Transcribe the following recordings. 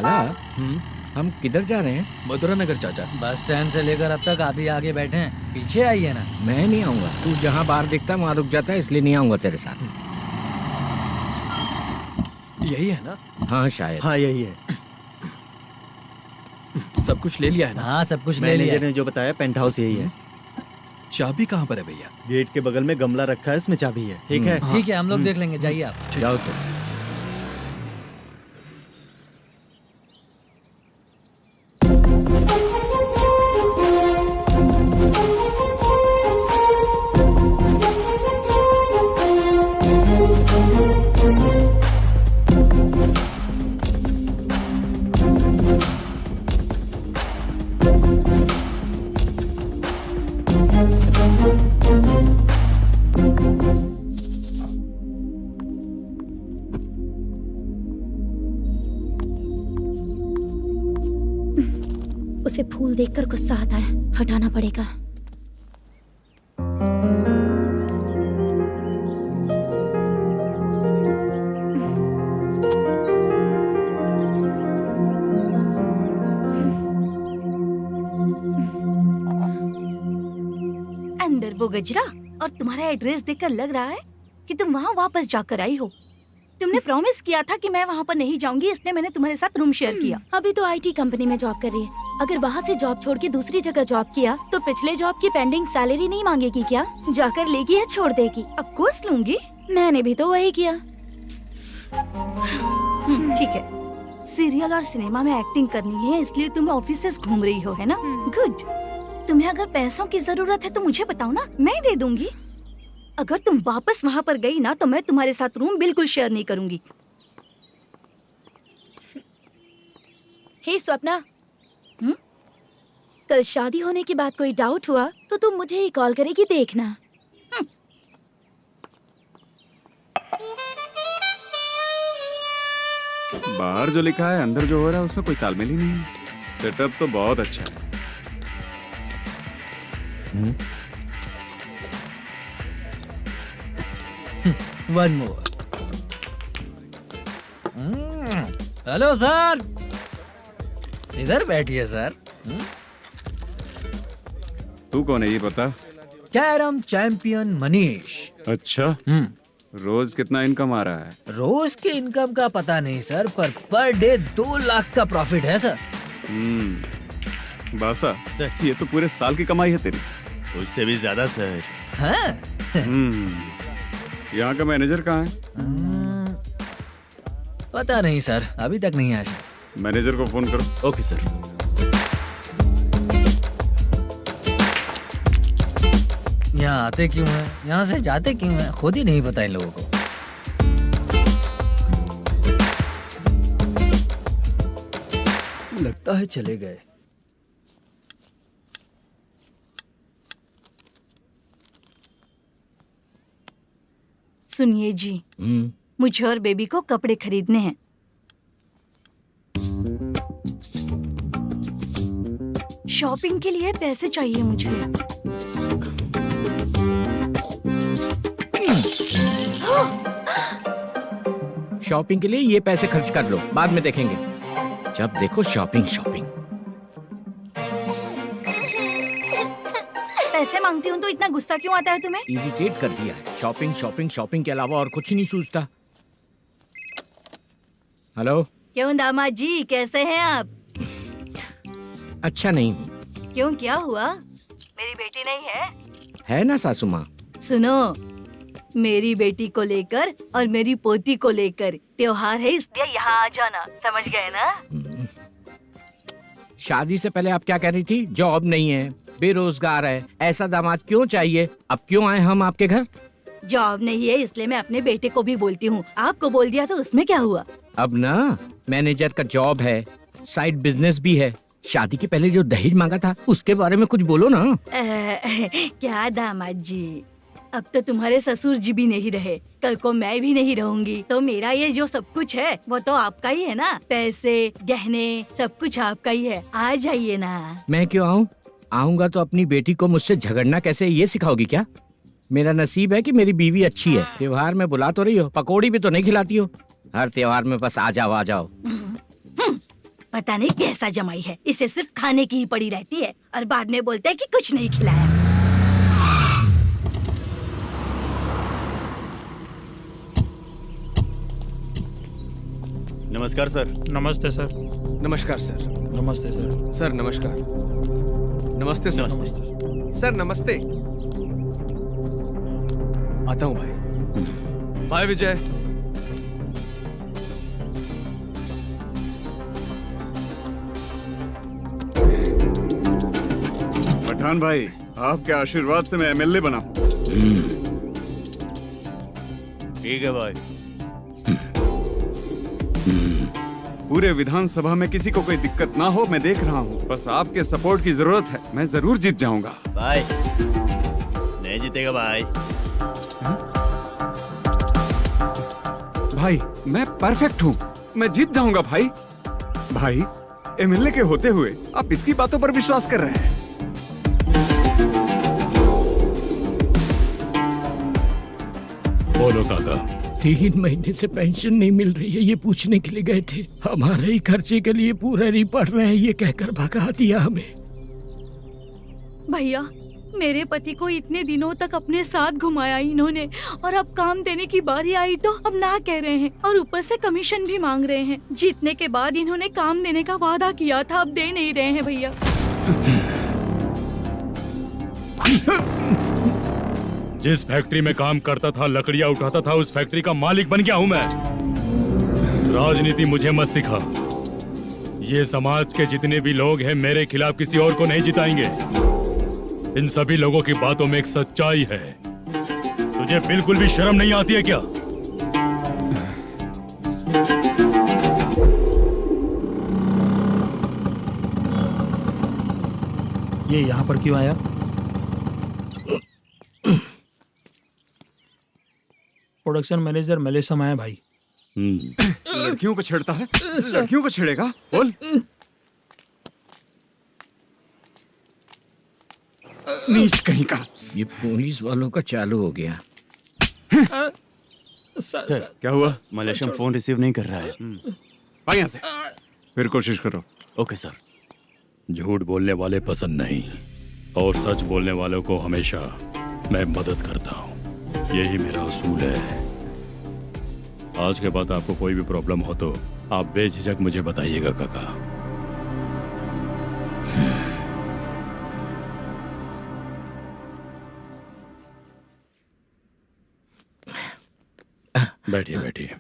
लाला, हम किधर जा रहे हैं? मथुरा नगर चाचा। बस स्टैंड से लेकर अब तक आप ही आगे बैठे हैं, पीछे आइए ना। मैं नहीं आऊंगा, तू जहाँ बाहर दिखता है वहाँ रुक जाता है, इसलिए नहीं आऊंगा तेरे साथ। यही है ना? हाँ शायद। हाँ यही है। सब कुछ ले लिया है ना? हाँ सब कुछ ले लिया। मैनेजर ने जो बताया पेंट हाउस यही है। चाबी कहाँ पर है भैया? गेट के बगल में गमला रखा है, उसमें चाबी है। ठीक है? ठीक है, हम लोग देख लेंगे, जाइए आप। जाओ तो। उसे फूल देखकर गुस्सा आता है, हटाना पड़ेगा। अंदर वो गजरा और तुम्हारा एड्रेस देखकर लग रहा है कि तुम वहाँ वापस जाकर आई हो। तुमने प्रॉमिस किया था कि मैं वहाँ पर नहीं जाऊंगी, इसलिए मैंने तुम्हारे साथ रूम शेयर किया। अभी तो आईटी कंपनी में जॉब कर रही है। अगर वहाँ से जॉब छोड़ के दूसरी जगह जॉब किया तो पिछले जॉब की पेंडिंग सैलरी नहीं मांगेगी क्या? जाकर लेगी या छोड़ देगी? ऑफ कोर्स लूंगी। मैंने भी तो वही किया। ठीक है, सीरियल और सिनेमा में एक्टिंग करनी है, इसलिए तुम ऑफिसेस घूम रही हो, है ना? गुड। तुम्हें अगर पैसों की जरूरत है तो मुझे बताओ ना, मैं दे दूंगी। अगर तुम वापस वहाँ पर गई ना तो मैं तुम्हारे साथ रूम बिल्कुल शेयर नहीं करूंगी। हे स्वप्ना, कल शादी होने की बात कोई डाउट हुआ तो तुम मुझे ही कॉल करेगी, देखना। बाहर जो लिखा है अंदर जो हो रहा है उसमें कोई तालमेल ही नहीं है। सेटअप तो बहुत अच्छा है। One more. हेलो सर, इधर बैठिए सर। तू कौन है ये पता? Carrom champion Manish. अच्छा, रोज कितना इनकम आ रहा है? रोज के इनकम का पता नहीं सर, पर डे 2 लाख का प्रॉफिट है सर। बासा सर, ये तो पूरे साल की कमाई है तेरी। उससे भी ज्यादा सर। हाँ? यहाँ का मैनेजर कहाँ है? पता नहीं सर, अभी तक नहीं आया। मैनेजर को फोन करो। Okay sir. यहाँ आते क्यों हैं, यहाँ से जाते क्यों हैं, खुद ही नहीं पता इन लोगों को। लगता है चले गए। सुनिए जी, मुझे और बेबी को कपड़े खरीदने हैं। शॉपिंग के लिए पैसे चाहिए मुझे। शॉपिंग के लिए ये पैसे खर्च कर लो, बाद में देखेंगे। जब देखो शॉपिंग शॉपिंग। पैसे मांगती हूँ तो इतना गुस्सा क्यों आता है तुम्हें? इरिटेट कर दिया है। शॉपिंग शॉपिंग शॉपिंग के अलावा और कुछ ही नहीं सूझता। हेलो। क्यों दामाद जी, कैसे हैं आप? अच्छा नहीं। क्यों, क्या हुआ? मेरी बेटी नहीं है? है ना सासू माँ। सुनो, मेरी बेटी को लेकर और मेरी पोती को लेकर त्योहार है, इसलिए यहाँ आ जाना, समझ गए ना? शादी से पहले आप क्या कह रही थी? जॉब नहीं है, बेरोजगार है, ऐसा दामाद क्यों चाहिए? अब क्यों आए हम आपके घर? जॉब नहीं है इसलिए मैं अपने बेटे को भी बोलती हूँ, आपको बोल दिया तो उसमें क्या हुआ? अब ना मैनेजर का जॉब है, साइड बिजनेस भी है। शादी के पहले जो दहेज मांगा था उसके बारे में कुछ बोलो ना। क्या दामाद जी, अब तो तुम्हारे ससुर जी भी नहीं रहे, कल को मैं भी नहीं रहूंगी, तो मेरा ये जो सब कुछ है वो तो आपका ही है ना। पैसे, गहने, सब कुछ आपका ही है। आ जाइए ना। मैं क्यों आऊँ? आऊंगा तो अपनी बेटी को मुझसे झगड़ना कैसे ये सिखाओगी क्या? मेरा नसीब है कि मेरी बीवी अच्छी है। त्योहार में बुला तो रही हो, पकौड़ी भी तो नहीं खिलाती हो। हर त्योहार में बस आ जाओ आ जाओ। पता नहीं कैसा जमाई है, इसे सिर्फ खाने की ही पड़ी रहती है और बाद में बोलते हैं कि कुछ नहीं खिलाया। नमस्कार सर। नमस्ते सर। नमस्कार सर। नमस्ते सर। सर नमस्कार। नमस्ते सर। सर नमस्ते। आता हूँ भाई। बाय विजय। पठान भाई, आपके आशीर्वाद से मैं एमएलए बना। ठीक है भाई। पूरे विधानसभा में किसी को कोई दिक्कत ना हो, मैं देख रहा हूँ। बस आपके सपोर्ट की जरूरत है, मैं जरूर जीत जाऊंगा। भाई नहीं जीतेगा भाई। भाई मैं परफेक्ट हूँ, मैं जीत जाऊंगा भाई। भाई एमएलए के होते हुए आप इसकी बातों पर विश्वास कर रहे हैं। बोलो काका। 3 महीने से पेंशन नहीं मिल रही है, ये पूछने के लिए गए थे। हमारे ही खर्चे के लिए पूरा नहीं पड़ रहे हैं, ये कहकर भगा दिया हमें। भैया, मेरे पति को इतने दिनों तक अपने साथ घुमाया इन्होंने, और अब काम देने की बारी आई तो अब ना कह रहे हैं और ऊपर से कमीशन भी मांग रहे हैं। जीतने के बाद इन्होंने काम देने का वादा किया था, अब दे नहीं रहे हैं भैया। जिस फैक्ट्री में काम करता था, लकड़ियां उठाता था, उस फैक्ट्री का मालिक बन गया हूं मैं। राजनीति मुझे मत सिखा। ये समाज के जितने भी लोग हैं मेरे खिलाफ किसी और को नहीं जिताएंगे। इन सभी लोगों की बातों में एक सच्चाई है। तुझे बिल्कुल भी शर्म नहीं आती है क्या? ये यहाँ पर क्यों आया? प्रोडक्शन मैनेजर मलेशम आया भाई। लड़कियों को छेड़ता है, लड़कियों को छेड़ेगा? बोल। नीच कहीं का। ये पुलिस वालों का चालू हो गया। सर क्या हुआ? मलेशियन फोन रिसीव नहीं कर रहा है। भाई यहाँ से फिर कोशिश करो। Okay sir. झूठ बोलने वाले पसंद नहीं और सच बोलने वालों को हमेशा मैं मदद करता हूँ। यही मेरा असूल है। आज के बाद आपको कोई भी प्रॉब्लम हो तो आप बेझिझक मुझे बताइएगा काका। बैठिए बैठिए।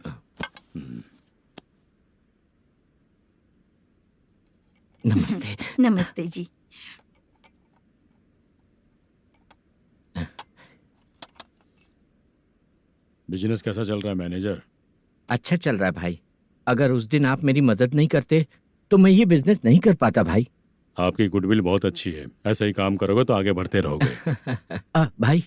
नमस्ते। नमस्ते जी। बिजनेस कैसा चल रहा है मैनेजर? अच्छा चल रहा है भाई। अगर उस दिन आप मेरी मदद नहीं करते तो मैं ये बिजनेस नहीं कर पाता भाई। आपकी गुडविल बहुत अच्छी है, ऐसा ही काम करोगे तो आगे बढ़ते रहोगे। भाई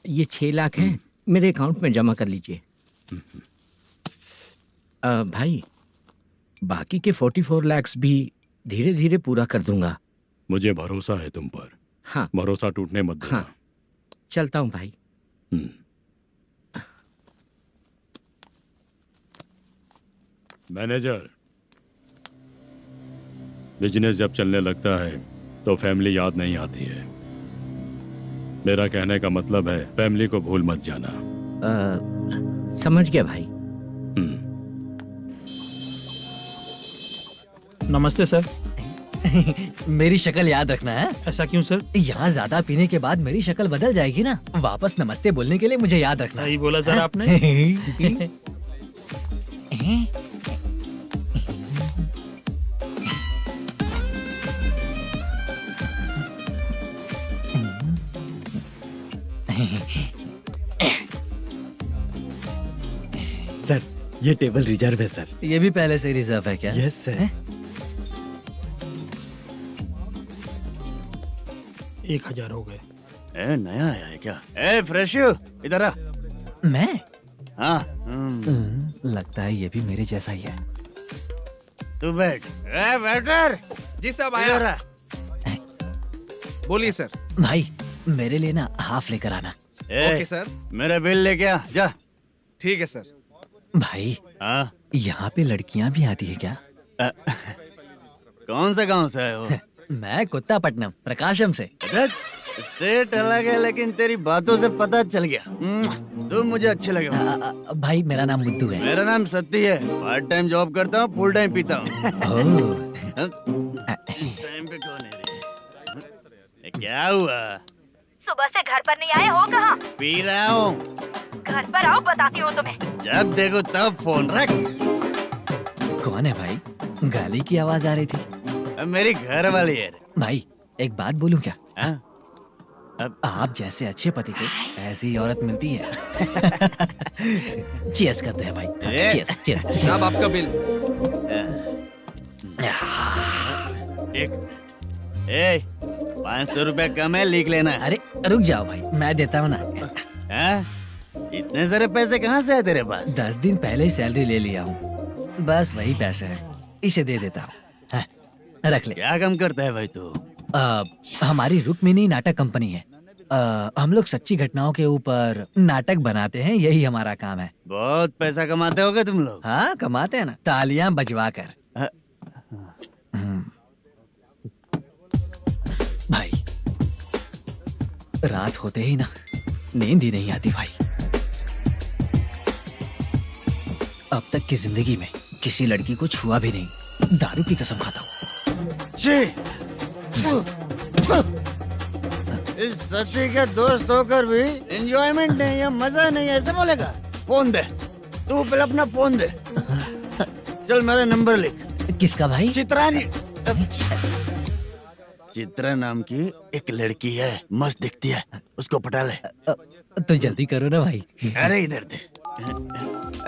ये 6 लाख हैं, मेरे अकाउंट में जमा कर लीजिए। भाई बाकी के 44 लाख भी धीरे धीरे पूरा कर दूंगा। मुझे भरोसा है तुम पर। हाँ भरोसा टूटने मत देना। हाँ चलता हूँ भाई। मैनेजर, बिजनेस जब चलने लगता है तो फैमिली याद नहीं आती है। मेरा कहने का मतलब है फैमिली को भूल मत जाना। समझ गया भाई। नमस्ते सर। मेरी शक्ल याद रखना है। ऐसा क्यों सर? यहाँ ज्यादा पीने के बाद मेरी शक्ल बदल जाएगी ना, वापस नमस्ते बोलने के लिए मुझे याद रखना। सही बोला सर आपने। सर ये टेबल रिजर्व है सर। ये भी पहले से रिजर्व है क्या? Yes sir. 1000 हो गए। ए नया आया है क्या? ए फ्रेश इधर आ। मैं? हाँ लगता है ये भी मेरे जैसा ही है। तू बैठ। ए वेटर। जी साहब आया। बोलिए सर। भाई मेरे लिए ना हाफ लेकर आना। Okay sir. मेरा बिल लेके आ जा। ठीक है सर। भाई हाँ यहाँ पे लड़कियाँ भी आती है क्या? कौन सा गांव से आए हो? मैं कुत्तापट्टनम प्रकाशम से। स्टेट अलग है लेकिन तेरी बातों से पता चल गया। तुम मुझे अच्छे लगे हो। भाई मेरा नाम मुद्दू है। मेरा नाम सत्ती है। पार्ट टाइम जॉब करता हूँ, फुल टाइम पीता हूँ। इस टाइम पे कौन है रे? ये क्या हुआ? सुबह से घर पर नहीं आए हो कहाँ? पी रहा हूँ। घर पर आओ, बताती हूँ तुम्हें। जब देखो तब फोन रख। कौन है भाई? गाली की आवाज आ रही थी। अब मेरी घर वाली है रे। भाई एक बात बोलूं क्या? हाँ? आप जैसे अच्छे पति को ऐसी औरत मिलती है। चीयर्स करते हैं भाई। Cheers cheers. साहब आपका बिल। एक 500 रुपया कम है, लिख लेना। अरे रुक जाओ भाई, मैं देता हूँ ना। हाँ? इतने सारे पैसे कहाँ से है तेरे पास? 10 दिन पहले ही सैलरी ले लिया हूँ, बस वही पैसे हैं, इसे दे देता हूँ। हाँ, रख ले। क्या काम करता है भाई तू? हमारी रुक्मिणी नाटक कंपनी है। हम लोग सच्ची घटनाओं के ऊपर नाटक बनाते हैं, यही हमारा काम है। बहुत पैसा कमाते होगे तुम लोग। हाँ कमाते हैं ना, तालियां बजवा कर। भाई रात होते ही ना नींद ही नहीं आती भाई। अब तक की जिंदगी में किसी लड़की को छुआ भी नहीं, दारू की कसम खाता हूँ। इस सच्ची के दोस्त होकर भी एंजॉयमेंट नहीं है, मजा नहीं है, ऐसे बोलेगा? फोन दे, तू पहले अपना फोन दे। चल मेरा नंबर लिख। किसका भाई? चित्रानी। चित्रा नाम की एक लड़की है, मस्त दिखती है, उसको पटा ले। तो जल्दी करो ना भाई। अरे इधर दे।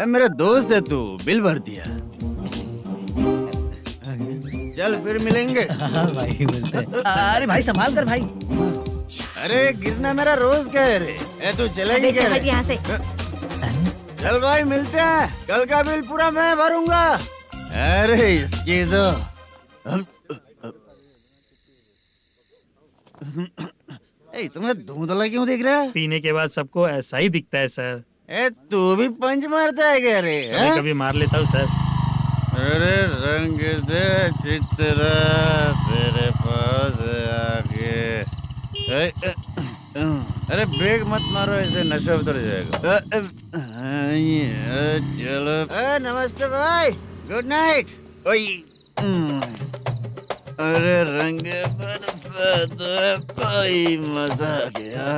मेरा दोस्त है, तू बिल भर दिया। चल फिर मिलेंगे। हाँ भाई मिलते हैं। अरे भाई संभाल कर भाई। अरे गिरना मेरा रोज का है रे। तू चलेगी क्या? यहाँ से। चल भाई मिलते हैं, कल का बिल पूरा मैं भरूंगा। अरे इसकी तो तुम्हें धुंधला क्यों दिख रहा है? पीने के बाद सबको ऐसा ही दिखता है सर। तू भी पंच मारता है क्या रे? कभी कभी मार लेता हूँ सर। अरे रंग दे चित्रा तेरे पास आके। अरे ब्रेक मत मारो, ऐसे नशा उतर जाएगा। चलो। नमस्ते भाई, गुड नाइट। अरे रंग बरसात भाई, मजा आ गया।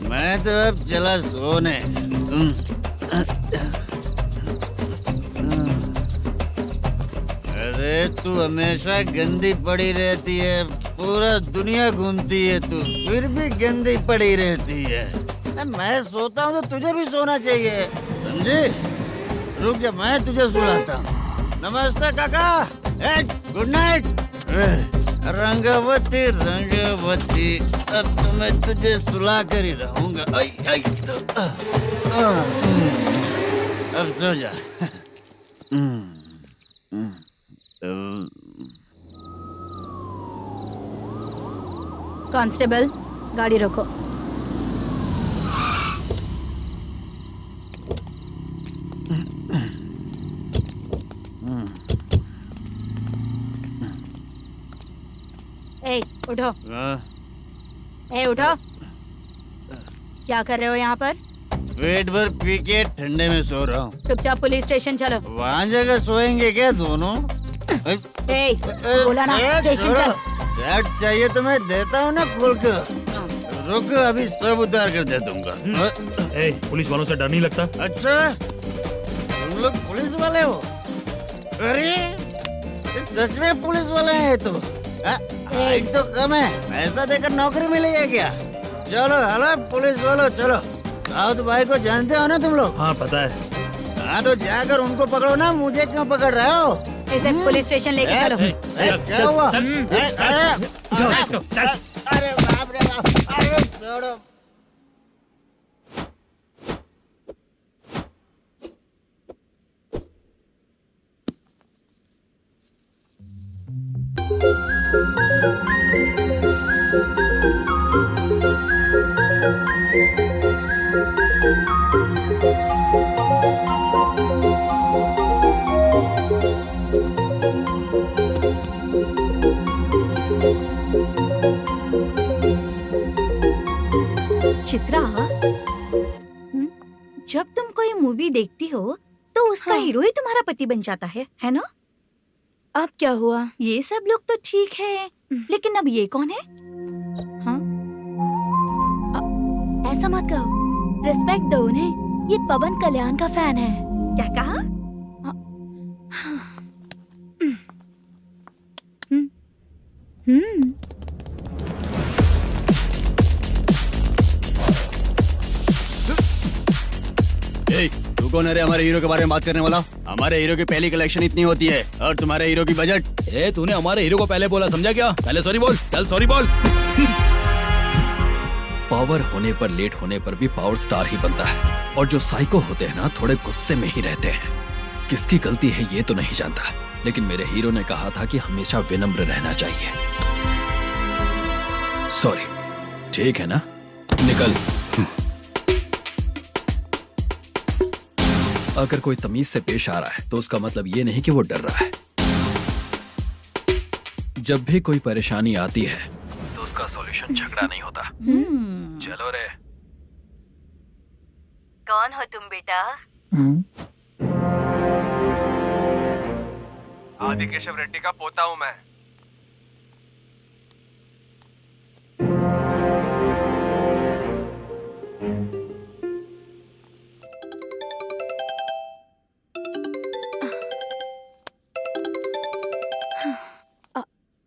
मैं तो अब चला सोने। अरे तू हमेशा गंदी पड़ी रहती है, पूरा दुनिया घूमती है तू, फिर भी गंदी पड़ी रहती है। मैं सोता हूँ तो तुझे भी सोना चाहिए, समझे? रुक जा, मैं तुझे सुलाता हूँ। नमस्ते काका, गुड नाइट। रंगवती रंगवती, अब तो मैं तुझे सुला कर ही रहूंगा। अब सो जा। कांस्टेबल, गाड़ी रोको। ए, उठो। उठो। क्या कर रहे हो यहाँ पर? पेट भर पी के ठंडे में सो रहा हूँ। चुपचाप पुलिस स्टेशन चलो। वहाँ जगह सोएंगे क्या दोनों? बोला ना, स्टेशन चल। शर्ट चाहिए तो मैं देता हूँ ना खोल कर। रुक, अभी सब उतार कर दे दूंगा। पुलिस वालों से डर नहीं लगता? अच्छा, तुम लोग पुलिस वाले हो? अरे सच में पुलिस वाले हैं तो? हाइट तो कम है, पैसा देकर नौकरी मिलेगी क्या? चलो हेलो पुलिस वालों, चलो। साउथ भाई को जानते हो ना तुम लोग? हाँ पता है। हाँ तो जाकर उनको पकड़ो ना, मुझे क्यों पकड़ रहे हो? इसे पुलिस स्टेशन लेके चलो। क्या हुआ? चल। अरे बाप रे बाप, अरे छोड़ो। चित्रा, जब तुम कोई मूवी देखती हो तो उसका हाँ। हीरो ही तुम्हारा पति बन जाता है ना? अब क्या हुआ? ये सब लोग तो ठीक है, लेकिन अब ये कौन है? हाँ? ऐसा मत कहो, रिस्पेक्ट दो उन्हें। ये पवन कल्याण का फैन है। क्या कहा? तू कौन है रे हमारे हीरो के बारे में बात करने वाला? हमारे हीरो की पहली कलेक्शन इतनी होती है और तुम्हारे हीरो की बजट। तूने हमारे हीरो को पहले बोला, समझा क्या? पहले सॉरी बोल, चल सॉरी बोल। पावर होने पर, लेट होने पर भी पावर स्टार ही बनता है। और जो साइको होते हैं ना, थोड़े गुस्से में ही रहते हैं। किसकी गलती है ये तो नहीं जानता, लेकिन मेरे हीरो ने कहा था कि हमेशा विनम्र रहना चाहिए। सॉरी, ठीक है ना? निकल। अगर कोई तमीज से पेश आ रहा है तो उसका मतलब ये नहीं कि वो डर रहा है। जब भी कोई परेशानी आती है तो उसका सॉल्यूशन झगड़ा नहीं होता। चलो रे। कौन हो तुम बेटा? आदि केशव रेड्डी का पोता हूँ मैं।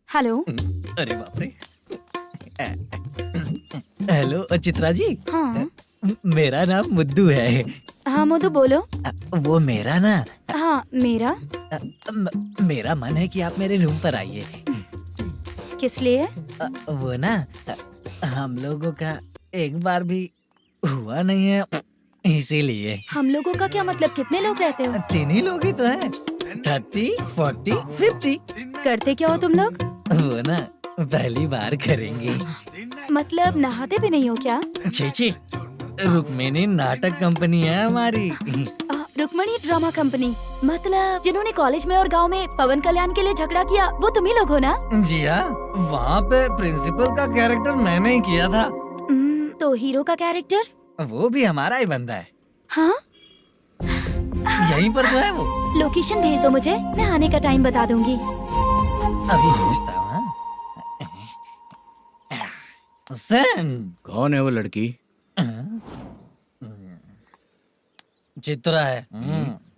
हेलो। अरे बाप रे। हेलो चित्रा जी। हाँ मेरा नाम मुद्दू है। हाँ मधु बोलो। वो मेरा ना, हाँ मेरा। मेरा मन है कि आप मेरे रूम पर आइए। किस लिए? वो ना, हम लोगों का एक बार भी हुआ नहीं है, इसीलिए। हम लोगों का क्या मतलब? कितने लोग रहते हो? 3 ही लोग ही तो हैं। 30, 40, 50। करते क्या हो तुम लोग? वो ना पहली बार करेंगे। मतलब नहाते भी नहीं हो क्या? छी, रुक्मिणी नाटक कंपनी है हमारी। Rukmani drama company? मतलब जिन्होंने कॉलेज में और गांव में पवन कल्याण के लिए झगड़ा किया, वो तुम ही लोग हो ना? जी हाँ, वहाँ पे प्रिंसिपल का कैरेक्टर मैंने ही किया था। तो हीरो का कैरेक्टर? वो भी हमारा ही बंदा है। हाँ? यहीं पर तो है वो। लोकेशन भेज दो मुझे, मैं आने का टाइम बता दूंगी। अभी भेजता हूँ। हुसैन। कौन है वो लड़की? चित्रा है।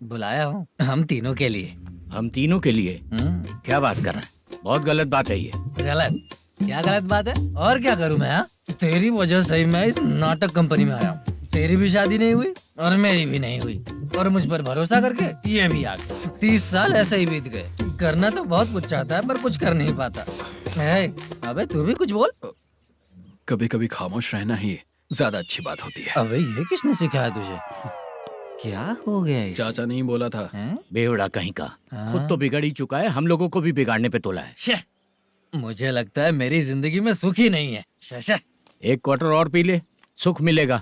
बुलाया हूँ हम तीनों के लिए। हम तीनों के लिए? क्या बात कर रहा है? बहुत गलत बात है ये। गलत? क्या गलत बात है? और क्या करूँ मैं? तेरी वजह से ही मैं इस नाटक कंपनी में आया हूँ। तेरी भी शादी नहीं हुई और मेरी भी नहीं हुई, और मुझ पर भरोसा करके ये भी आ गया। 30 साल ऐसे ही बीत गए। करना तो बहुत कुछ चाहता है पर कुछ कर नहीं पाता। अबे तू भी कुछ बोल। कभी कभी खामोश रहना ही ज्यादा अच्छी बात होती है। अबे ये किसने सिखाया तुझे? क्या हो गया इसे? चाचा नहीं बोला था। बेवड़ा कहीं का। खुद तो बिगड़ ही चुका है, हम लोगों को भी बिगाड़ने पे तोला है। मुझे लगता है मेरी जिंदगी में सुख ही नहीं है। शशा। एक क्वार्टर और पी ले, सुख मिलेगा।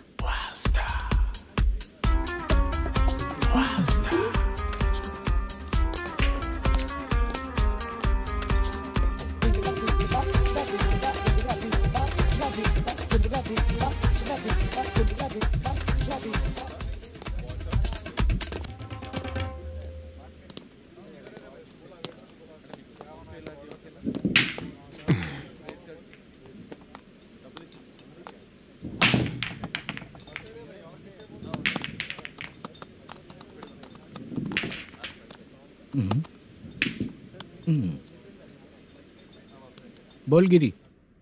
बोल गिरी।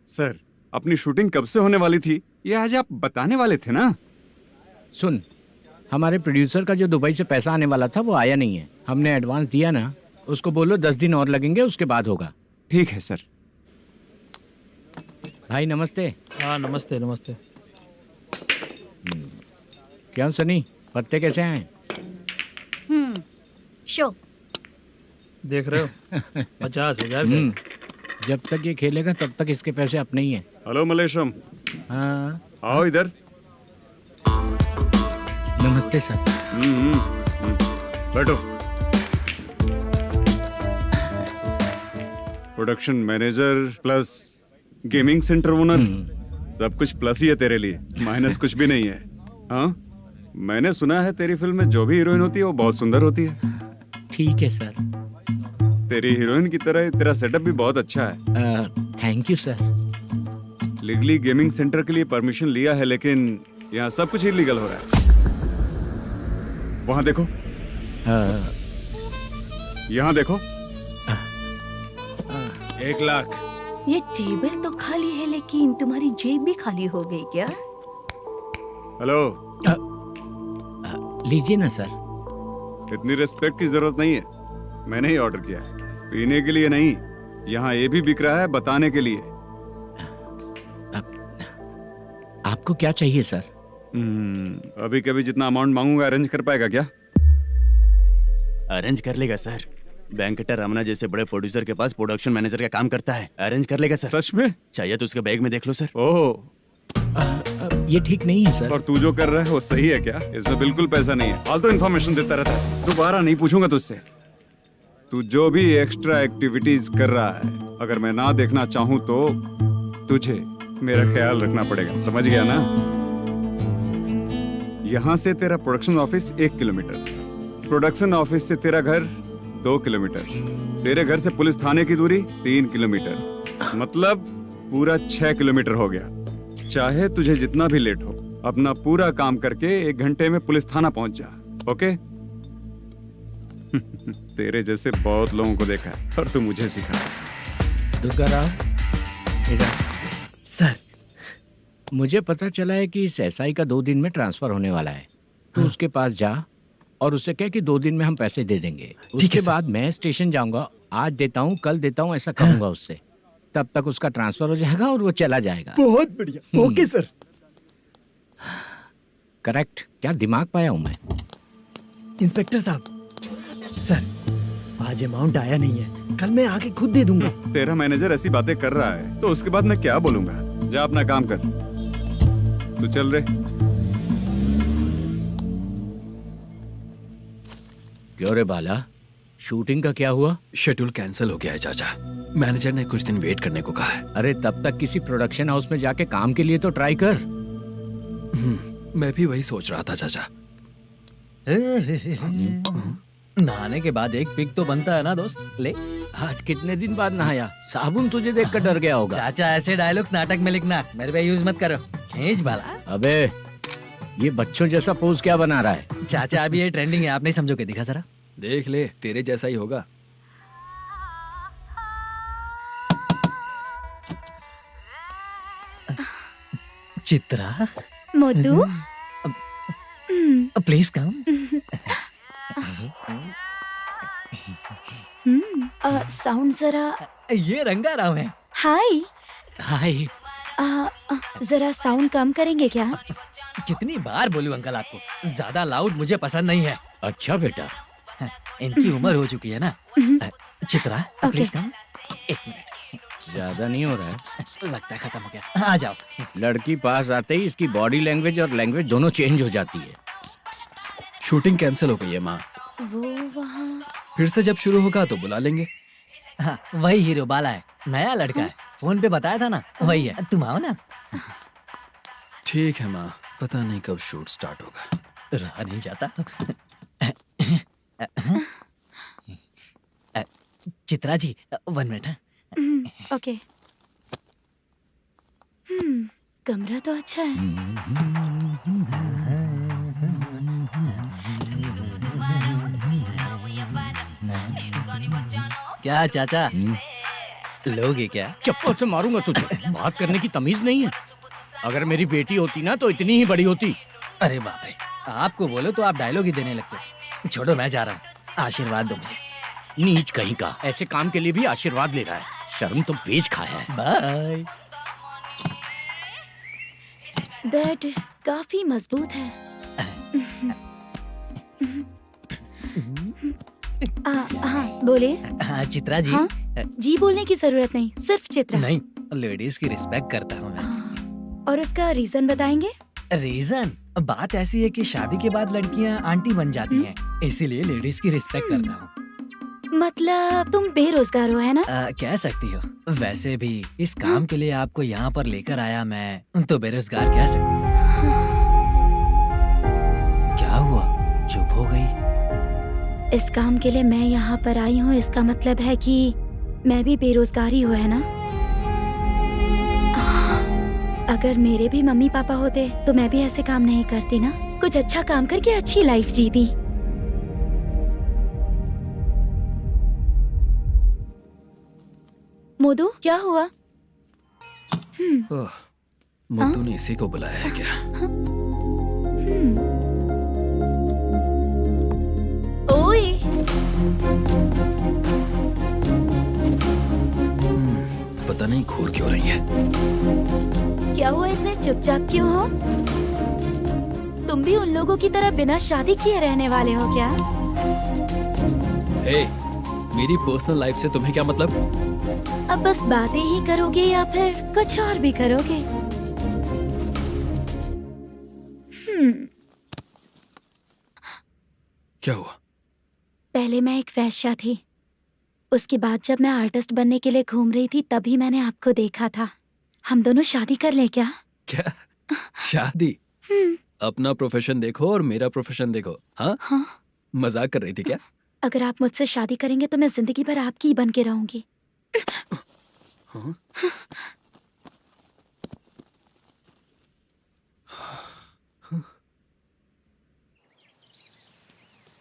सर, अपनी शूटिंग कब से होने वाली थी ये आज आप बताने वाले थे ना? सुन, हमारे प्रोड्यूसर का जो दुबई से पैसा आने वाला था वो आया नहीं है। हमने एडवांस दिया ना, उसको बोलो 10 दिन और लगेंगे, उसके बाद होगा। ठीक है सर। भाई नमस्ते। हाँ नमस्ते नमस्ते। क्या सनी, पत्ते कैसे हैं? शो देख रहे हो 50,000 का। जब तक ये खेलेगा तब तक इसके पैसे अपने ही हैं। हेलो मलेशम। हाँ आओ इधर। नमस्ते सर। बैठो। Production manager plus gaming centre owner, सब कुछ प्लस ही है तेरे लिए, माइनस कुछ भी नहीं है। हाँ, मैंने सुना है तेरी फिल्म में जो भी हीरोइन होती है वो बहुत सुंदर होती है। ठीक है सर। तेरी हीरोइन की तरह तेरा सेटअप भी बहुत अच्छा है। Thank you sir. Legally gaming centre के लिए परमिशन लिया है, लेकिन यहाँ सब कुछ इलीगल हो रहा है। वहाँ देखो, यहाँ देखो। 1 लाख। ये टेबल तो खाली है लेकिन तुम्हारी जेब भी खाली हो गई क्या? हेलो, लीजिए ना सर। इतनी रिस्पेक्ट की जरूरत नहीं है, मैंने ही ऑर्डर किया है। पीने के लिए नहीं, यहाँ ये भी बिक रहा है बताने के लिए। आपको क्या चाहिए सर? अभी कभी जितना अमाउंट मांगूंगा अरेंज कर पाएगा क्या? अरेंज कर लेगा सर। वेंकटा रमना जैसे बड़े प्रोड्यूसर के पास प्रोडक्शन मैनेजर का काम करता है, अरेंज कर लेगा सर। सच में? चाहिए तो उसके बैग में देख लो सर। ओह, ये ठीक नहीं है सर। और तू जो कर रहा है वो सही है क्या? इसमें बिल्कुल पैसा नहीं है, फालतू इन्फॉर्मेशन देता रहता है। दोबारा नहीं पूछूंगा तुझसे। तू जो भी एक्स्ट्रा एक्टिविटीज कर रहा है, अगर मैं ना देखना चाहूँ तो तुझे मेरा ख्याल रखना पड़ेगा, समझ गया ना? यहाँ से तेरा production office 1 kilometre, production office से तेरा घर 2 किलोमीटर, तेरे घर से पुलिस थाने की दूरी 3 किलोमीटर, मतलब पूरा 6 किलोमीटर हो गया। चाहे तुझे जितना भी लेट हो, अपना पूरा काम करके 1 घंटे में पुलिस थाना पहुंच जा, ओके? तेरे जैसे बहुत लोगों को देखा है और तू मुझे सिखा। सर, मुझे पता चला है कि इस एसआई का 2 दिन में ट्रांसफर होने वाला है। तो उसके पास जा और उससे कह कि 2 दिन में हम पैसे दे देंगे। उसके बाद मैं स्टेशन जाऊंगा, आज देता हूँ कल देता हूँ ऐसा कहूंगा उससे। तब तक उसका ट्रांसफर हो जाएगा और वो चला जाएगा। बहुत बढ़िया, ओके सर। करेक्ट, क्या दिमाग पाया हूँ मैं। इंस्पेक्टर साहब, सर आज अमाउंट आया नहीं है, कल मैं आके खुद दे दूंगा। तेरा मैनेजर ऐसी बातें कर रहा है तो उसके बाद मैं क्या बोलूंगा? जा अपना काम कर, तू चल रे। क्यों रे बाला, शूटिंग का क्या हुआ? शेड्यूल कैंसिल हो गया है चाचा। मैनेजर ने कुछ दिन वेट करने को कहा है। अरे तब तक किसी प्रोडक्शन हाउस में जाके काम के लिए तो ट्राई कर। मैं भी वही सोच रहा था चाचा। नहाने के बाद एक पिक तो बनता है ना दोस्त। ले, आज कितने दिन बाद नहाया? साबुन तुझे देखकर डर गया होगा। चाचा ऐसे डायलॉग्स नाटक में लिखना, मेरे पे यूज मत करो। खींच बाला। अबे ये बच्चों जैसा पोज क्या बना रहा है? चाचा अभी ये ट्रेंडिंग है, आप नहीं समझोगे, दिखा जरा। देख ले, तेरे जैसा ही होगा। Chitra, Modu, please come. Sound जरा। ये रंगा राव है। हाय हाय। जरा साउंड कम करेंगे क्या? कितनी बार बोलूं अंकल आपको, ज्यादा लाउड मुझे पसंद नहीं है। अच्छा बेटा, इनकी उम्र हो चुकी है ना। Chitra, please come. 1 मिनट, ज्यादा नहीं हो रहा है? लगता है खत्म हो गया। आ जाओ। लड़की पास आते ही इसकी बॉडी लैंग्वेज और लैंग्वेज दोनों चेंज हो जाती है। शूटिंग कैंसिल हो गई है माँ। वो वहाँ। फिर से जब शुरू होगा तो बुला लेंगे। हाँ, वही हीरो बाला है, नया लड़का है। फोन पे बताया था ना, वही है। तुम आओ ना। ठीक है माँ, पता नहीं कब शूट स्टार्ट होगा। रहा नहीं जाता। चित्रा जी 1 मिनट। ओके। कमरा तो अच्छा है। क्या चाचा, लोगे क्या? चप्पल से मारूंगा तुझे। बात करने की तमीज नहीं है। अगर मेरी बेटी होती ना तो इतनी ही बड़ी होती। अरे बाप रे, आपको बोलो तो आप डायलॉग ही देने लगते। छोड़ो, मैं जा रहा हूँ, आशीर्वाद दो मुझे। नीच कहीं का, ऐसे काम के लिए भी आशीर्वाद ले रहा है। शर्म तो बेच खाया है। बाय। बेड काफी मजबूत है। हाँ बोलिए। हाँ चित्रा जी। हाँ? जी बोलने की जरूरत नहीं, सिर्फ चित्रा। नहीं, लेडीज की रिस्पेक्ट करता हूँ मैं। और उसका रीजन बताएंगे? रीजन बात ऐसी है कि शादी के बाद लड़कियाँ आंटी बन जाती हैं, इसीलिए लेडीज की रिस्पेक्ट करता हूँ। मतलब तुम बेरोजगार हो, है ना? कह सकती हो। वैसे भी इस काम के लिए आपको यहाँ पर लेकर आया मैं, तो बेरोजगार कह सकती हूँ। क्या हुआ, चुप हो गई? इस काम के लिए मैं यहाँ पर आई हूँ, इसका मतलब है कि मैं भी बेरोजगार ही हूँ, है ना? अगर मेरे भी मम्मी पापा होते तो मैं भी ऐसे काम नहीं करती ना, कुछ अच्छा काम करके अच्छी लाइफ जीती। मोदू, क्या हुआ? ओह, मुद्दू ने इसी को बुलाया है क्या? ओए, पता नहीं घूर क्यों रही है। क्या हुआ, इतने चुपचाप क्यों हो? तुम भी उन लोगों की तरह बिना शादी किए रहने वाले हो क्या? हे, मेरी पर्सनल लाइफ से तुम्हें क्या मतलब? अब बस बातें ही करोगे या फिर कुछ और भी करोगे? क्या हुआ? पहले मैं एक वेश्या थी, उसके बाद जब मैं आर्टिस्ट बनने के लिए घूम रही थी तभी मैंने आपको देखा था। हम दोनों शादी कर ले क्या? क्या शादी? अपना प्रोफेशन देखो और मेरा प्रोफेशन देखो। हाँ? हाँ। मजाक कर रही थी क्या? अगर आप मुझसे शादी करेंगे तो मैं जिंदगी भर आपकी ही बन के रहूंगी। हाँ?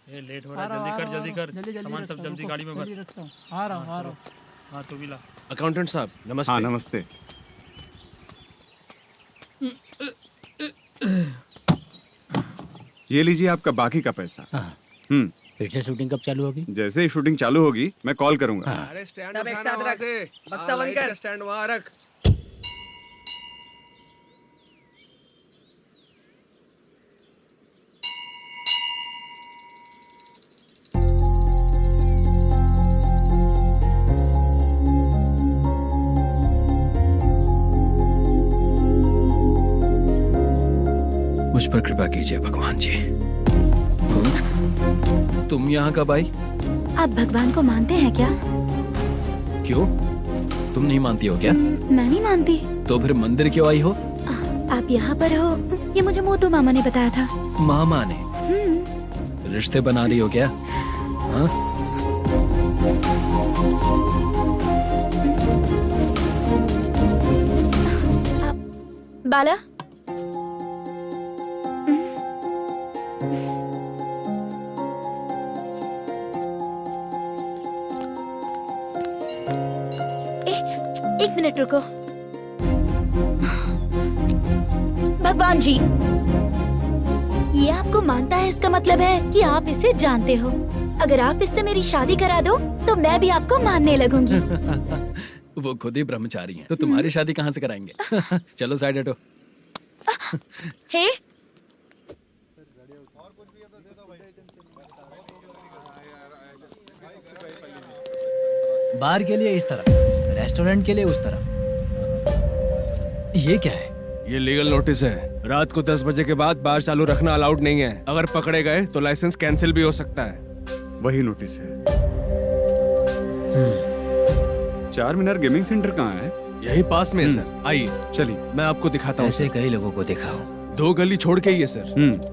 ये लेट हो रहा है, जल्दी कर, सामान सब जल्दी गाड़ी में भर। आ रहा हूँ। हाँ तू भी ला। अकाउंटेंट साहब नमस्ते। हाँ नमस्ते। ये लीजिए आपका बाकी का पैसा। फिर से शूटिंग कब चालू होगी? जैसे ही शूटिंग चालू होगी मैं कॉल करूंगा। अरे स्टैंड सब एक उठाना साथ वहाँ रख। से। बक्सा बंद कर। स्टैंड वहाँ रख। मुझ पर कृपा कीजिए भगवान जी। तुम यहाँ कब आई? आप भगवान को मानते हैं क्या? क्यों? तुम नहीं मानती हो क्या? मैं नहीं मानती। तो फिर मंदिर क्यों आई हो? आप यहाँ पर हो ये मुझे मोदू मामा ने बताया था। मामा ने? रिश्ते बना रही हो क्या? हाँ? बाला, एक मिनट रुको। भगवान जी, ये आपको मानता है, इसका मतलब है कि आप इसे जानते हो। अगर आप इससे मेरी शादी करा दो तो मैं भी आपको मानने लगूंगी। वो खुद ही ब्रह्मचारी हैं, तो तुम्हारी शादी कहाँ से कराएंगे? चलो साइड हटो। हे, बार के लिए इस तरफ, रेस्टोरेंट के लिए उस तरफ। ये क्या है? ये लीगल नोटिस है। रात को 10 बजे के बाद बार चालू रखना अलाउड नहीं है। अगर पकड़े गए तो लाइसेंस कैंसिल भी हो सकता है। वही नोटिस है। चार मीनार गेमिंग सेंटर कहाँ है? यही पास में है सर। आइए चलिए मैं आपको दिखाता हूँ। ऐसे कई लोगों को देखा हूँ। 2 गली छोड़ के ही है सर।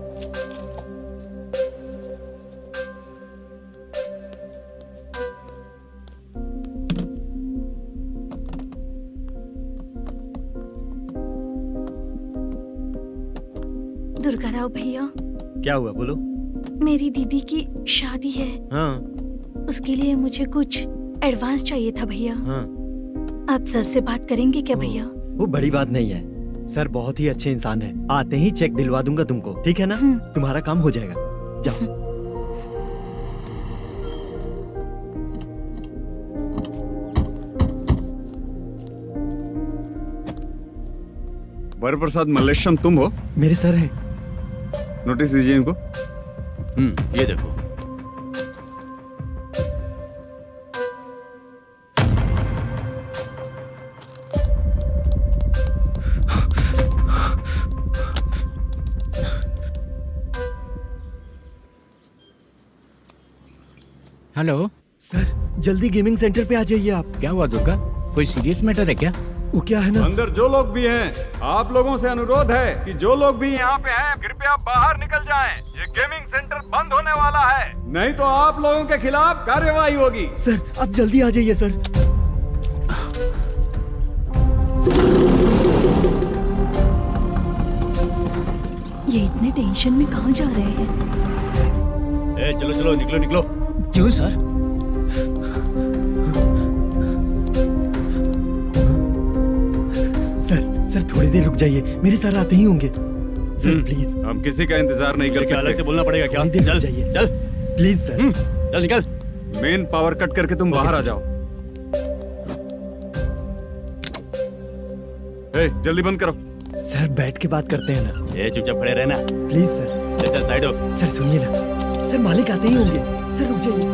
दुर्गा राव भैया, क्या हुआ बोलो। मेरी दीदी की शादी है। हाँ उसके लिए मुझे कुछ एडवांस चाहिए था भैया। हाँ। आप सर से बात करेंगे क्या भैया? वो बड़ी बात नहीं है, सर बहुत ही अच्छे इंसान है। आते ही चेक दिलवा दूंगा तुमको, ठीक है ना? तुम्हारा काम हो जाएगा। जाओ। वर प्रसाद मल्लेश्वरम तुम हो? मेरे सर हैं। नोटिस दीजिए इनको। ये देखो। हेलो, सर जल्दी गेमिंग सेंटर पे आ जाइए आप। क्या हुआ दुर्गा, कोई सीरियस मैटर है क्या? वो क्या है ना, अंदर जो लोग भी हैं, आप लोगों से अनुरोध है कि जो लोग भी यहाँ पे हैं कृपया बाहर निकल जाएं। ये गेमिंग सेंटर बंद होने वाला है, नहीं तो आप लोगों के खिलाफ कार्यवाही होगी। सर आप जल्दी आ जाइए सर। ये इतने टेंशन में कहाँ जा रहे हैं? चलो चलो निकलो निकलो। क्यों सर? सर थोड़ी देर रुक जाइए, मेरे सर आते ही होंगे। Sir please. हम किसी का इंतजार नहीं कर सकते। अलग से बोलना पड़ेगा क्या? थोड़ी देर चल रुक जाइए चल प्लीज सर। चल निकल। मेन पावर कट करके तुम बाहर आ जाओ। जल्दी बंद करो। सर बैठ के बात करते हैं ना। ये चुपचाप खड़े रहना प्लीज सर। चल साइड हो। सर सुनिए ना, सर मालिक आते ही होंगे। सर रुक जाइए।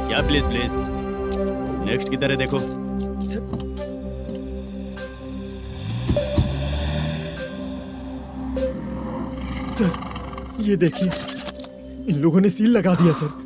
क्या प्लीज प्लीज, नेक्स्ट की तरह देखो। सर ये देखिए, इन लोगों ने सील लगा दिया सर।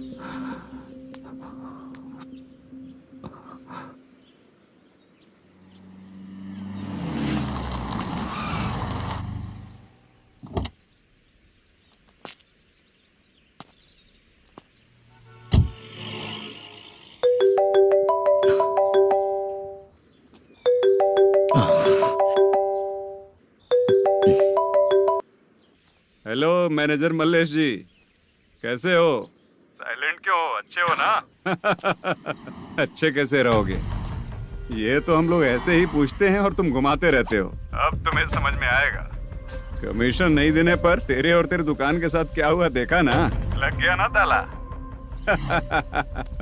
हेलो मैनेजर मल्लेश जी, कैसे हो? साइलेंट क्यों हो? अच्छे हो ना? अच्छे कैसे रहोगे? ये तो हम लोग ऐसे ही पूछते हैं और तुम घुमाते रहते हो। अब तुम्हें समझ में आएगा। कमीशन नहीं देने पर तेरे और तेरी दुकान के साथ क्या हुआ देखा ना? लग गया ना ताला।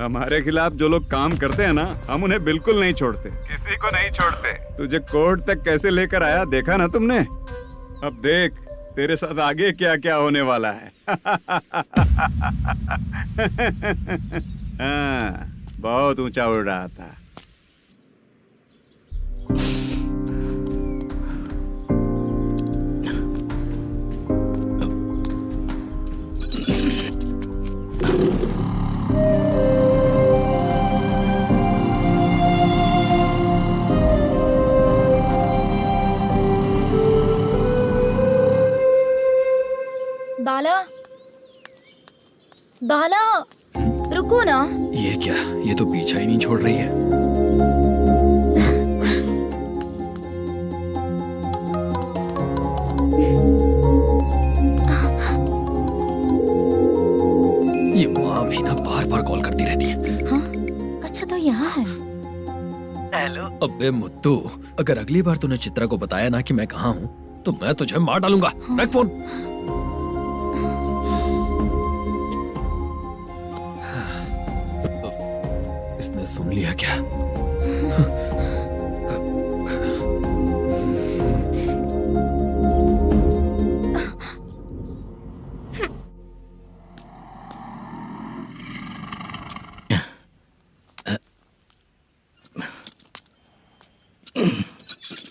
हमारे खिलाफ जो लोग काम करते हैं ना, हम उन्हें बिल्कुल नहीं छोड़ते, किसी को नहीं छोड़ते। तुझे कोर्ट तक कैसे लेकर आया देखा ना तुमने? अब देख तेरे साथ आगे क्या क्या होने वाला है। हाँ, बहुत ऊंचा उड़ रहा था। बाला, बाला, रुको ना। ये क्या, ये तो पीछा ही नहीं छोड़ रही है। ये माँ भी ना बार बार कॉल करती रहती है। हाँ? अच्छा तो यहाँ है। हेलो। अबे मुत्तू, अगर अगली बार तूने चित्रा को बताया ना कि मैं कहाँ हूँ तो मैं तुझे मार डालूंगा। रख फोन। इसने सुन लिया क्या?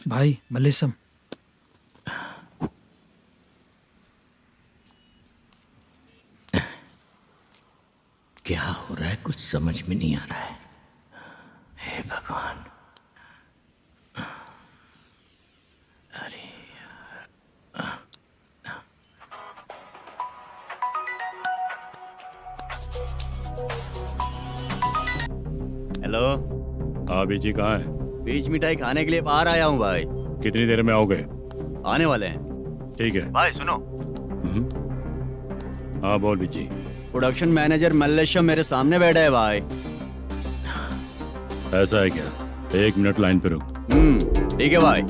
भाई मल्लेशम, क्या हो रहा है कुछ समझ में नहीं आ रहा है। हे भगवान, अरे हेलो। हाँ बीजी कहाँ है? बीच मिठाई खाने के लिए बाहर आया हूँ भाई। कितनी देर में आओगे? आने वाले हैं। ठीक है भाई सुनो। हाँ बोल बीजी। प्रोडक्शन मैनेजर मल्लेशम मेरे सामने बैठा है भाई। ऐसा है क्या? 1 मिनट लाइन पे रुक। ठीक है भाई।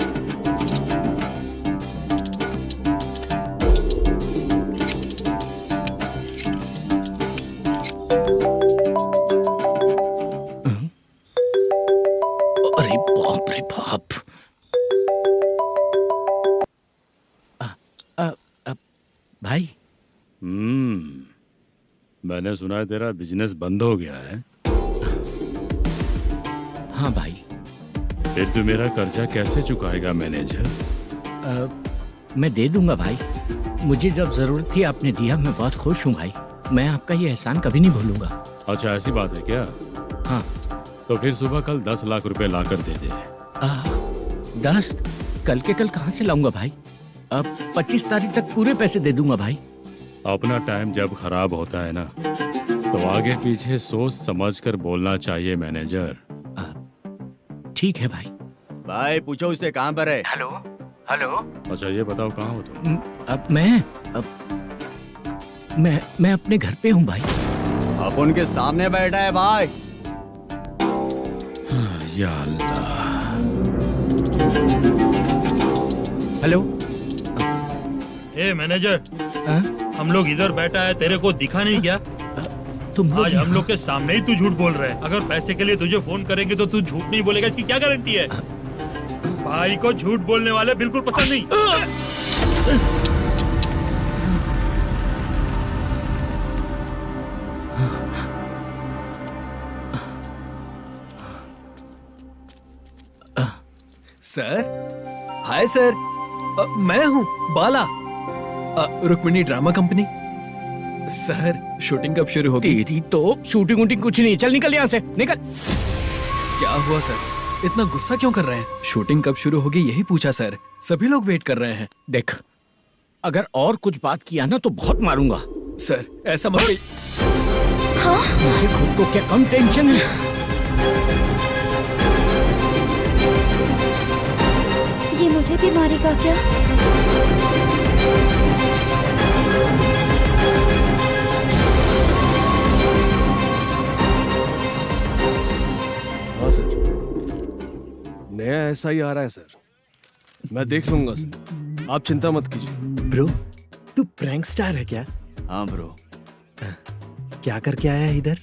अरे बाप रे बाप। भाई मैंने सुना है तेरा बिजनेस बंद हो गया है। हाँ भाई। फिर तू मेरा कर्जा कैसे चुकाएगा मैनेजर? मैं दे दूंगा भाई, मुझे जब जरूरत थी आपने दिया। मैं बहुत खुश हूँ भाई, मैं आपका ये एहसान कभी नहीं भूलूंगा। अच्छा ऐसी बात है क्या? हाँ। तो फिर सुबह कल 10 लाख रुपए लाकर दे दे। 10? कल के कल कहाँ से लाऊंगा भाई? अब 25 तारीख तक पूरे पैसे दे दूंगा भाई। अपना टाइम जब खराब होता है ना, तो आगे पीछे सोच समझ कर बोलना चाहिए मैनेजर। ठीक है भाई। भाई पूछो उससे कहाँ पर है। Hello hello. अच्छा ये बताओ कहाँ हो तुम? अब मैं अपने घर पे हूँ भाई। अब उनके सामने बैठा है भाई। या अल्लाह। हेलो। ए मैनेजर, हम लोग इधर बैठा है, तेरे को दिखा नहीं क्या? तुम आज हम लोग के सामने ही तू झूठ बोल रहा है। अगर पैसे के लिए तुझे फोन करेंगे तो तू झूठ नहीं बोलेगा, इसकी क्या गारंटी है? भाई को झूठ बोलने वाले बिल्कुल पसंद नहीं। सर, हाय सर, मैं हूँ Bala, Rukmini drama company. Sir shooting कब शुरू होगी? तेरी तो शूटिंग वूटिंग कुछ नहीं, चल निकल यहाँ से, निकल। क्या हुआ सर, इतना गुस्सा क्यों कर रहे हैं? शूटिंग कब शुरू होगी यही पूछा सर, सभी लोग वेट कर रहे हैं। देख, अगर और कुछ बात किया ना तो बहुत मारूंगा। सर ऐसा मत। मुझे खुद को क्या कम टेंशन है? ये मुझे भी मारेगा क्या? हाँ सर, नया ऐसा ही आ रहा है सर, मैं देख लूंगा सर, आप चिंता मत कीजिए। ब्रो, तू प्रैंक स्टार है क्या? हाँ ब्रो। क्या करके आया है इधर?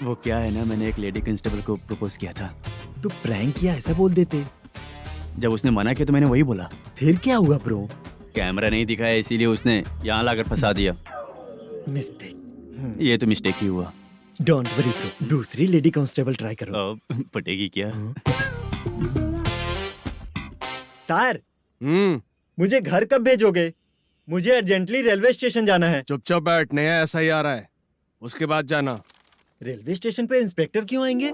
वो क्या है ना, मैंने एक लेडी कांस्टेबल को प्रपोज किया था। तू प्रैंक किया ऐसा बोल देते। जब उसने मना किया तो मैंने वही बोला। फिर क्या हुआ ब्रो? कैमरा नहीं दिखाया इसीलिए उसने यहाँ लाकर फंसा दिया। मिस्टेक। ये तो मिस्टेक ही हुआ। डोंट वरी ब्रो, दूसरी लेडी कांस्टेबल ट्राई करो। पटेगी क्या? सर, मुझे घर कब भेजोगे? मुझे अर्जेंटली रेलवे स्टेशन जाना है। चुपचाप बैठ, नया ऐसा ही आ रहा है, उसके बाद जाना। रेलवे स्टेशन पे इंस्पेक्टर क्यों आएंगे?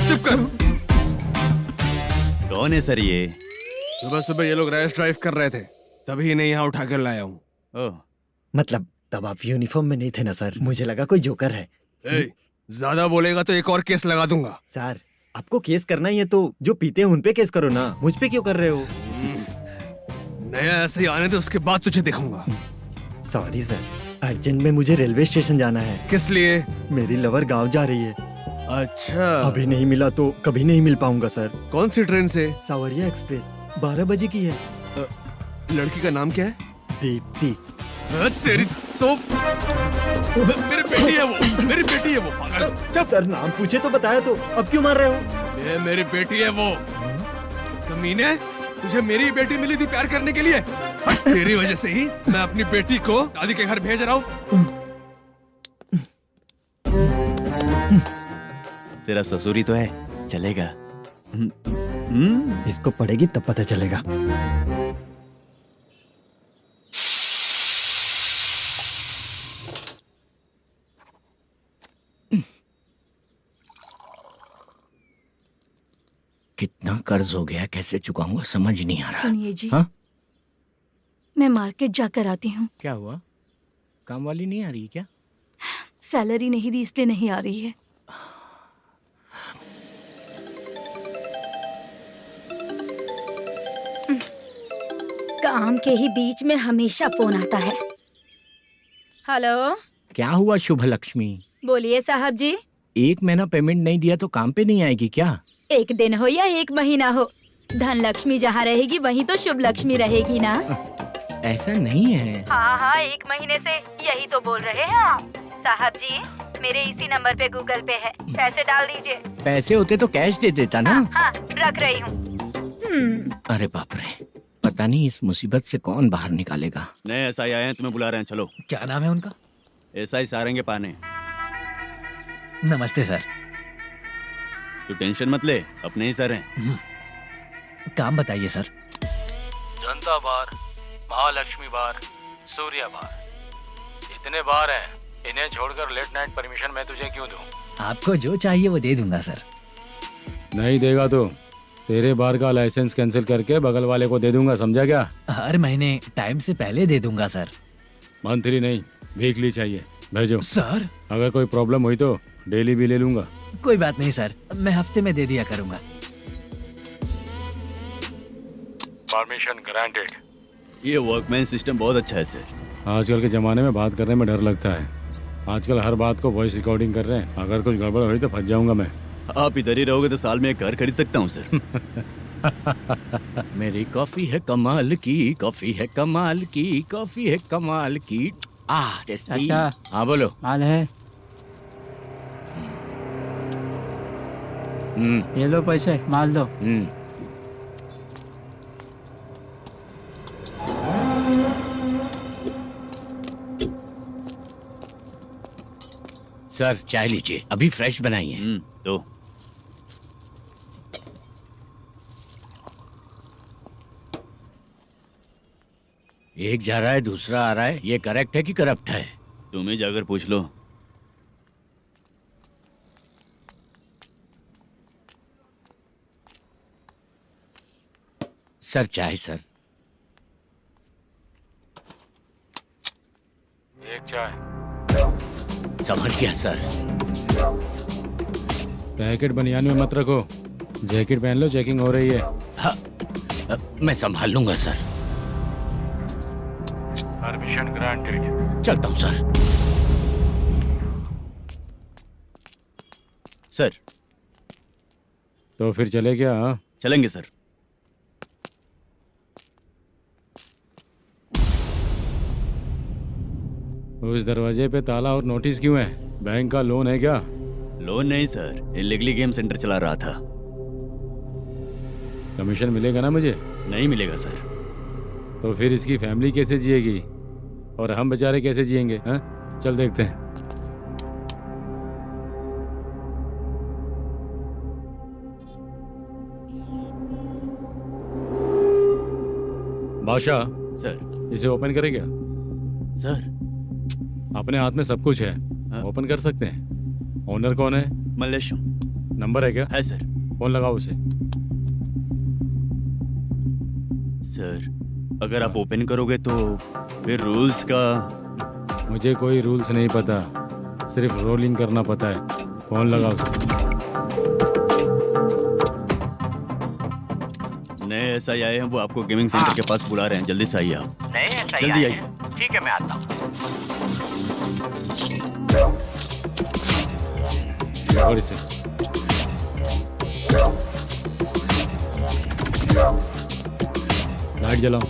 चुप कर। कौन है सर ये? सुबह सुबह ये लोग रैश ड्राइव कर रहे थे, तभी इन्हें यहाँ उठा कर लाया हूँ। मतलब तब आप यूनिफॉर्म में नहीं थे ना सर, मुझे लगा कोई जोकर है। ज्यादा बोलेगा तो एक और केस लगा दूंगा। सर, आपको केस करना ही है तो जो पीते हैं उन पे केस करो ना, मुझ पे क्यों कर रहे हो? नया ऐसे ही आने दो, उसके बाद तुझे देखूंगा। सॉरी सर, अर्जेंट में मुझे रेलवे स्टेशन जाना है। किस लिए? मेरी लवर गांव जा रही है। अच्छा, अभी नहीं मिला तो कभी नहीं मिल पाऊंगा सर। कौन सी ट्रेन से? सावरिया एक्सप्रेस, 12 बजे की है। लड़की का नाम क्या है? दीप्ति। तेरी तो मेरी बेटी है वो, मेरी बेटी है वो, पागल। सर नाम पूछे तो बताया, तो अब क्यों मार रहे हो? ये मेरी बेटी है वो। कमीने, तुझे मेरी बेटी मिली थी प्यार करने के लिए, तेरी वजह से ही मैं अपनी बेटी को दादी के घर भेज रहा हूँ। तेरा ससुरी तो है, चलेगा। इसको पढ़ेगी तब पता चलेगा। कितना कर्ज हो गया, कैसे चुकाऊंगा समझ नहीं आ रहा। सुनिए जी, हाँ? मैं मार्केट जाकर आती हूँ। क्या हुआ, काम वाली नहीं आ रही क्या? सैलरी नहीं दी इसलिए नहीं आ रही है। काम के ही बीच में हमेशा फोन आता है। हेलो, क्या हुआ शुभ लक्ष्मी? बोलिए साहब जी। 1 महीना पेमेंट नहीं दिया तो काम पे नहीं आएगी क्या? 1 दिन हो या 1 महीना हो, धन लक्ष्मी जहाँ रहेगी वहीं तो शुभ लक्ष्मी रहेगी ना। ऐसा नहीं है। हाँ, 1 महीने से यही तो बोल रहे हैं आप। साहब जी, मेरे इसी नंबर पे गूगल पे है, पैसे डाल दीजिए। पैसे होते तो कैश दे देता ना। हाँ, रख रही हूँ। अरे बाप रे, पता नहीं इस मुसीबत से कौन बाहर निकालेगा। नए एसआई आए हैं, तुम्हें बुला रहे हैं, चलो। क्या नाम है उनका? एसआई सारंगे पाने। नमस्ते सर। तू टेंशन मत ले, अपने ही सर हैं। काम बताइए सर। जनता बार, महालक्ष्मी बार, सूर्या बार, इतने बार हैं, इन्हें छोड़कर लेट नाइट परमिशन मैं तुझे क्यों दूं? आपको जो चाहिए वो दे दूंगा सर। नहीं देगा तो तेरे बार का लाइसेंस कैंसिल करके बगल वाले को दे दूंगा, समझा क्या? हर महीने टाइम से पहले दे दूंगा सर। मंथली नहीं, वीकली चाहिए। भेजो सर। अगर कोई प्रॉब्लम हुई तो डेली भी ले लूंगा। कोई बात नहीं सर, मैं हफ्ते में दे दिया करूंगा। Permission granted. ये वर्कमैन सिस्टम बहुत अच्छा है सर। आजकल के ज़माने में बात करने में डर लगता है। आजकल हर बात को वॉइस रिकॉर्डिंग कर रहे हैं। अगर कुछ गड़बड़ हुई तो फंस जाऊंगा मैं। आप इधर ही रहोगे तो साल में एक घर खरीद सकता हूँ सर। मेरी कॉफी है कमाल की, कॉफी है कमाल की, कॉफी है कमाल की। टेस्टी। अच्छा। हाँ बोलो। माल है, ये लो पैसे, माल दो। सर चाय लीजिए, अभी फ्रेश बनाई है। तो एक जा रहा है दूसरा आ रहा है, ये करेक्ट है कि करप्ट है? तुम ही जाकर पूछ लो। सर चाय सर। एक चाय। समझ गया सर। पैकेट बनियान में मत रखो, जैकेट पहन लो, चेकिंग हो रही है। हाँ, मैं संभाल लूंगा सर। Permission granted. चलता हूँ सर। सर तो फिर चले क्या? हाँ? चलेंगे सर। उस दरवाजे पे ताला और नोटिस क्यों है? बैंक का लोन है क्या? लोन नहीं सर, इलीगली गेम सेंटर चला रहा था। कमीशन मिलेगा ना मुझे? नहीं मिलेगा सर। तो फिर इसकी फैमिली कैसे जिएगी और हम बेचारे कैसे जिएंगे? हाँ, चल देखते हैं। बादशाह सर। इसे ओपन करे क्या? सर अपने हाथ में सब कुछ है, ओपन कर सकते हैं। ओनर कौन है? मल्लेशम। नंबर है क्या? है सर। फोन लगाओ उसे। सर अगर आप ओपन करोगे तो फिर रूल्स का। मुझे कोई रूल्स नहीं पता, सिर्फ रोलिंग करना पता है। फोन लगाओ उसे। नए एसआई आए हैं, वो आपको गेमिंग सेंटर के पास बुला रहे हैं। जल्दी से आइए आप। नए एसआई जल्दी आए आइए। हैं। ठीक है मैं आता हूँ। और इसे लाइट जलाओ।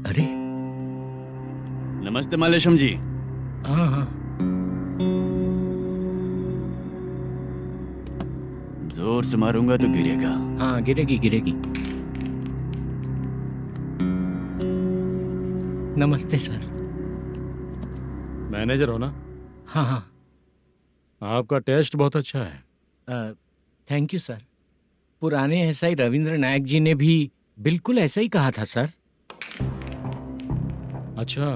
अरे नमस्ते मल्लेशम जी। हाँ हाँ। जोर से मारूंगा तो गिरेगा। हाँ गिरेगी गिरेगी। नमस्ते सर। मैनेजर हो ना? हाँ हाँ। आपका टेस्ट बहुत अच्छा है। Thank you sir. पुराने एसआई रविंद्र नायक जी ने भी बिल्कुल ऐसा ही कहा था सर। अच्छा,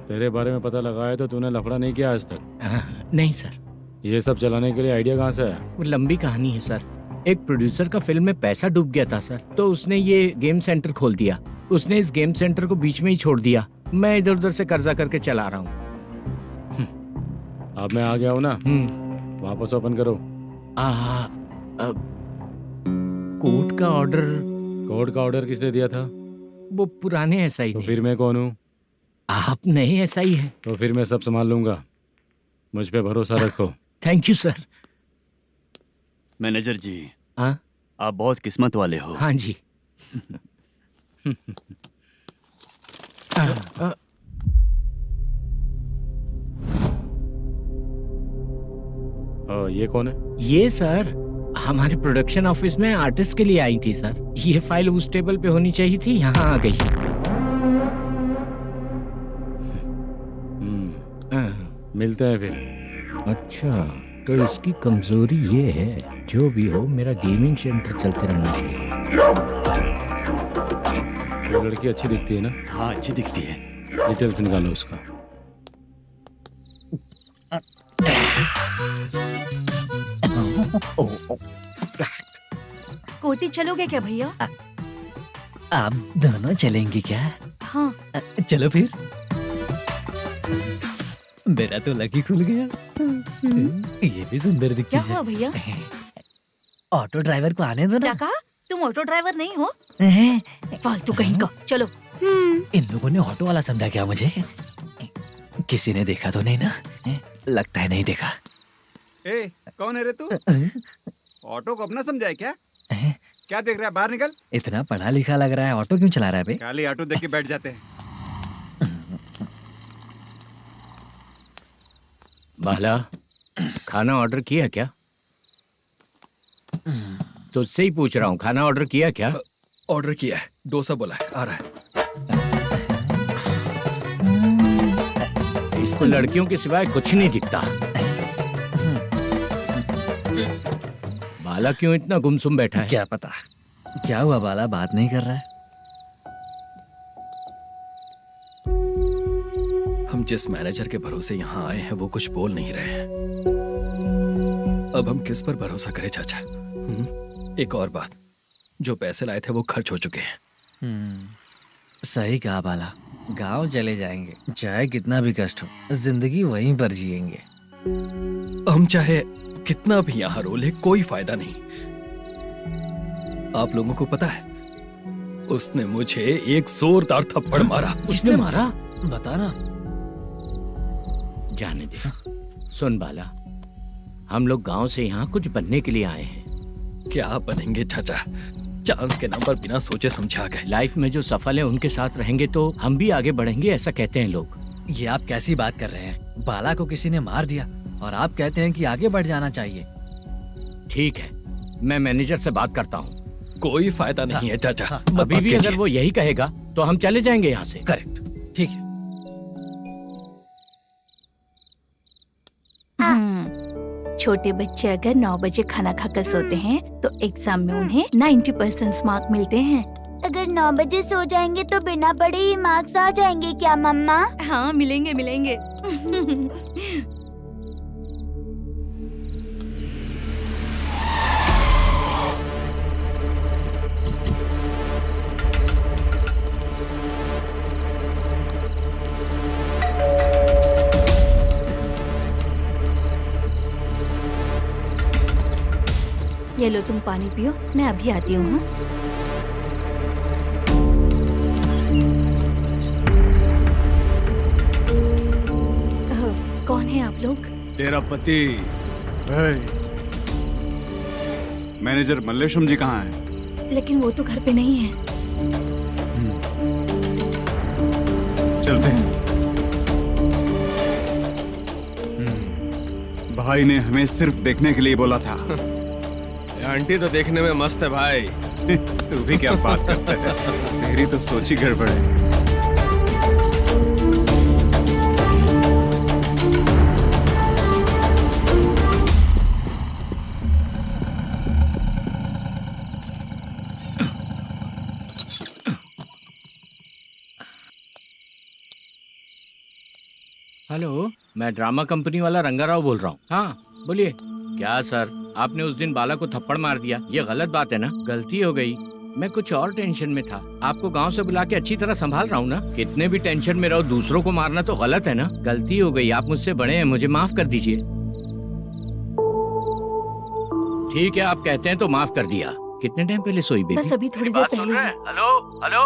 तेरे बारे में पता लगा है तो तूने लफड़ा नहीं किया आज तक? नहीं सर। ये सब चलाने के लिए आइडिया कहाँ से है? वो लंबी कहानी है सर। एक प्रोड्यूसर का फिल्म में पैसा डूब गया था सर, तो उसने ये गेम सेंटर खोल दिया। उसने इस गेम सेंटर को बीच में ही छोड़ दिया। मैं इधर उधर से कर्जा करके चला रहा हूँ। अब मैं आ गया हूँ ना, वापस ओपन करो। कोर्ट का ऑर्डर। कोर्ट का ऑर्डर किसने दिया था? वो पुराने एसआई तो ने। फिर मैं कौन हूँ? आप नए एसआई हैं। तो फिर मैं सब संभाल लूंगा, मुझ पे भरोसा रखो। Thank you sir. मैनेजर जी, हाँ आप बहुत किस्मत वाले हो। हाँ जी। ये कौन है? ये सर हमारे प्रोडक्शन ऑफिस में आर्टिस्ट के लिए आई थी सर। ये फाइल उस टेबल पे होनी चाहिए थी, यहाँ आ गई। मिलते हैं फिर। अच्छा, तो इसकी कमजोरी ये है, जो भी हो मेरा गेमिंग सेंटर चलते रहना चाहिए। वो लड़की अच्छी दिखती है ना? हाँ अच्छी दिखती है। डिटेल्स निकालो उसका। कोटी चलोगे क्या भैया? आप दोनों चलेंगे क्या? हाँ। चलो फिर। मेरा तो लकी खुल गया। ये भी सुंदर दिखती क्या है। हुआ भैया? ऑटो ड्राइवर को आने दो क्या ना। कहा? तुम ऑटो ड्राइवर नहीं हो? फालतू कहीं का। चलो। इन लोगों ने ऑटो वाला समझा क्या मुझे? किसी ने देखा तो नहीं ना? लगता है नहीं देखा। ए, कौन है रे तू? ऑटो को अपना समझा है क्या? क्या देख रहा है? बाहर निकल। इतना पढ़ा लिखा लग रहा है, ऑटो क्यों चला रहा है बे? खाली ऑटो देख के बैठ जाते हैं। बाला, खाना ऑर्डर किया क्या? तुझसे ही पूछ रहा हूँ, खाना ऑर्डर किया क्या? ऑर्डर किया है, डोसा बोला है, आ रहा है। इसको लड़कियों के सिवाय कुछ नहीं दिखता। बाला क्यों इतना गुमसुम बैठा है? क्या पता क्या हुआ, बाला बात नहीं कर रहा है। हम जिस मैनेजर के भरोसे यहाँ आए हैं वो कुछ बोल नहीं रहे हैं। अब हम किस पर भरोसा करें चाचा? एक और बात, जो पैसे लाए थे वो खर्च हो चुके हैं। सही कहा बाला, गांव चले जाएंगे, चाहे कितना भी कष्ट हो, जिंदगी वहीं पर जिएंगे। हम चाहे कितना भी यहाँ रो ले, कोई फायदा नहीं। आप लोगों को पता है, उसने मुझे एक जोरदार थप्पड़ मारा। उसने मारा? बता ना। जाने दे। सुन बाला, हम लोग गांव से यहाँ कुछ बनने के लिए आए हैं। क्या बनेंगे चाचा? चांस के नाम पर बिना सोचे समझे आ गए। लाइफ में जो सफल है उनके साथ रहेंगे तो हम भी आगे बढ़ेंगे, ऐसा कहते हैं लोग। ये आप कैसी बात कर रहे हैं? बाला को किसी ने मार दिया और आप कहते हैं कि आगे बढ़ जाना चाहिए। ठीक है, मैं मैनेजर से बात करता हूँ। कोई फायदा नहीं है चाचा। अभी भी अगर वो यही कहेगा तो हम चले जाएंगे यहाँ से। करेक्ट, ठीक है। छोटे बच्चे अगर 9 बजे खाना खाकर सोते हैं तो एग्जाम में उन्हें 90% मार्क मिलते हैं। अगर 9 बजे सो जाएंगे तो बिना पढ़े ही मार्क्स आ जाएंगे क्या मम्मा? हाँ, मिलेंगे मिलेंगे। ये लो, तुम पानी पियो, मैं अभी आती हूँ। हाँ? कौन है आप लोग? तेरा पति। मैनेजर मल्लेशम जी कहाँ हैं? लेकिन वो तो घर पे नहीं है। चलते हैं। भाई ने हमें सिर्फ देखने के लिए बोला था। आंटी तो देखने में मस्त है भाई। तू भी क्या बात करता है? तेरी तो सोच ही गड़बड़ है। हेलो, मैं ड्रामा कंपनी वाला रंगाराव बोल रहा हूँ। हाँ बोलिए। क्या सर, आपने उस दिन बाला को थप्पड़ मार दिया, ये गलत बात है ना? गलती हो गई, मैं कुछ और टेंशन में था। आपको गांव से बुला के अच्छी तरह संभाल रहा हूँ ना। कितने भी टेंशन में रहो, दूसरों को मारना तो गलत है ना। गलती हो गई, आप मुझसे बड़े हैं, मुझे माफ कर दीजिए। ठीक है, आप कहते हैं तो माफ कर दिया। कितने टाइम पहले सोई बेबी? बस अभी थोड़ी देर पहले। हेलो हेलो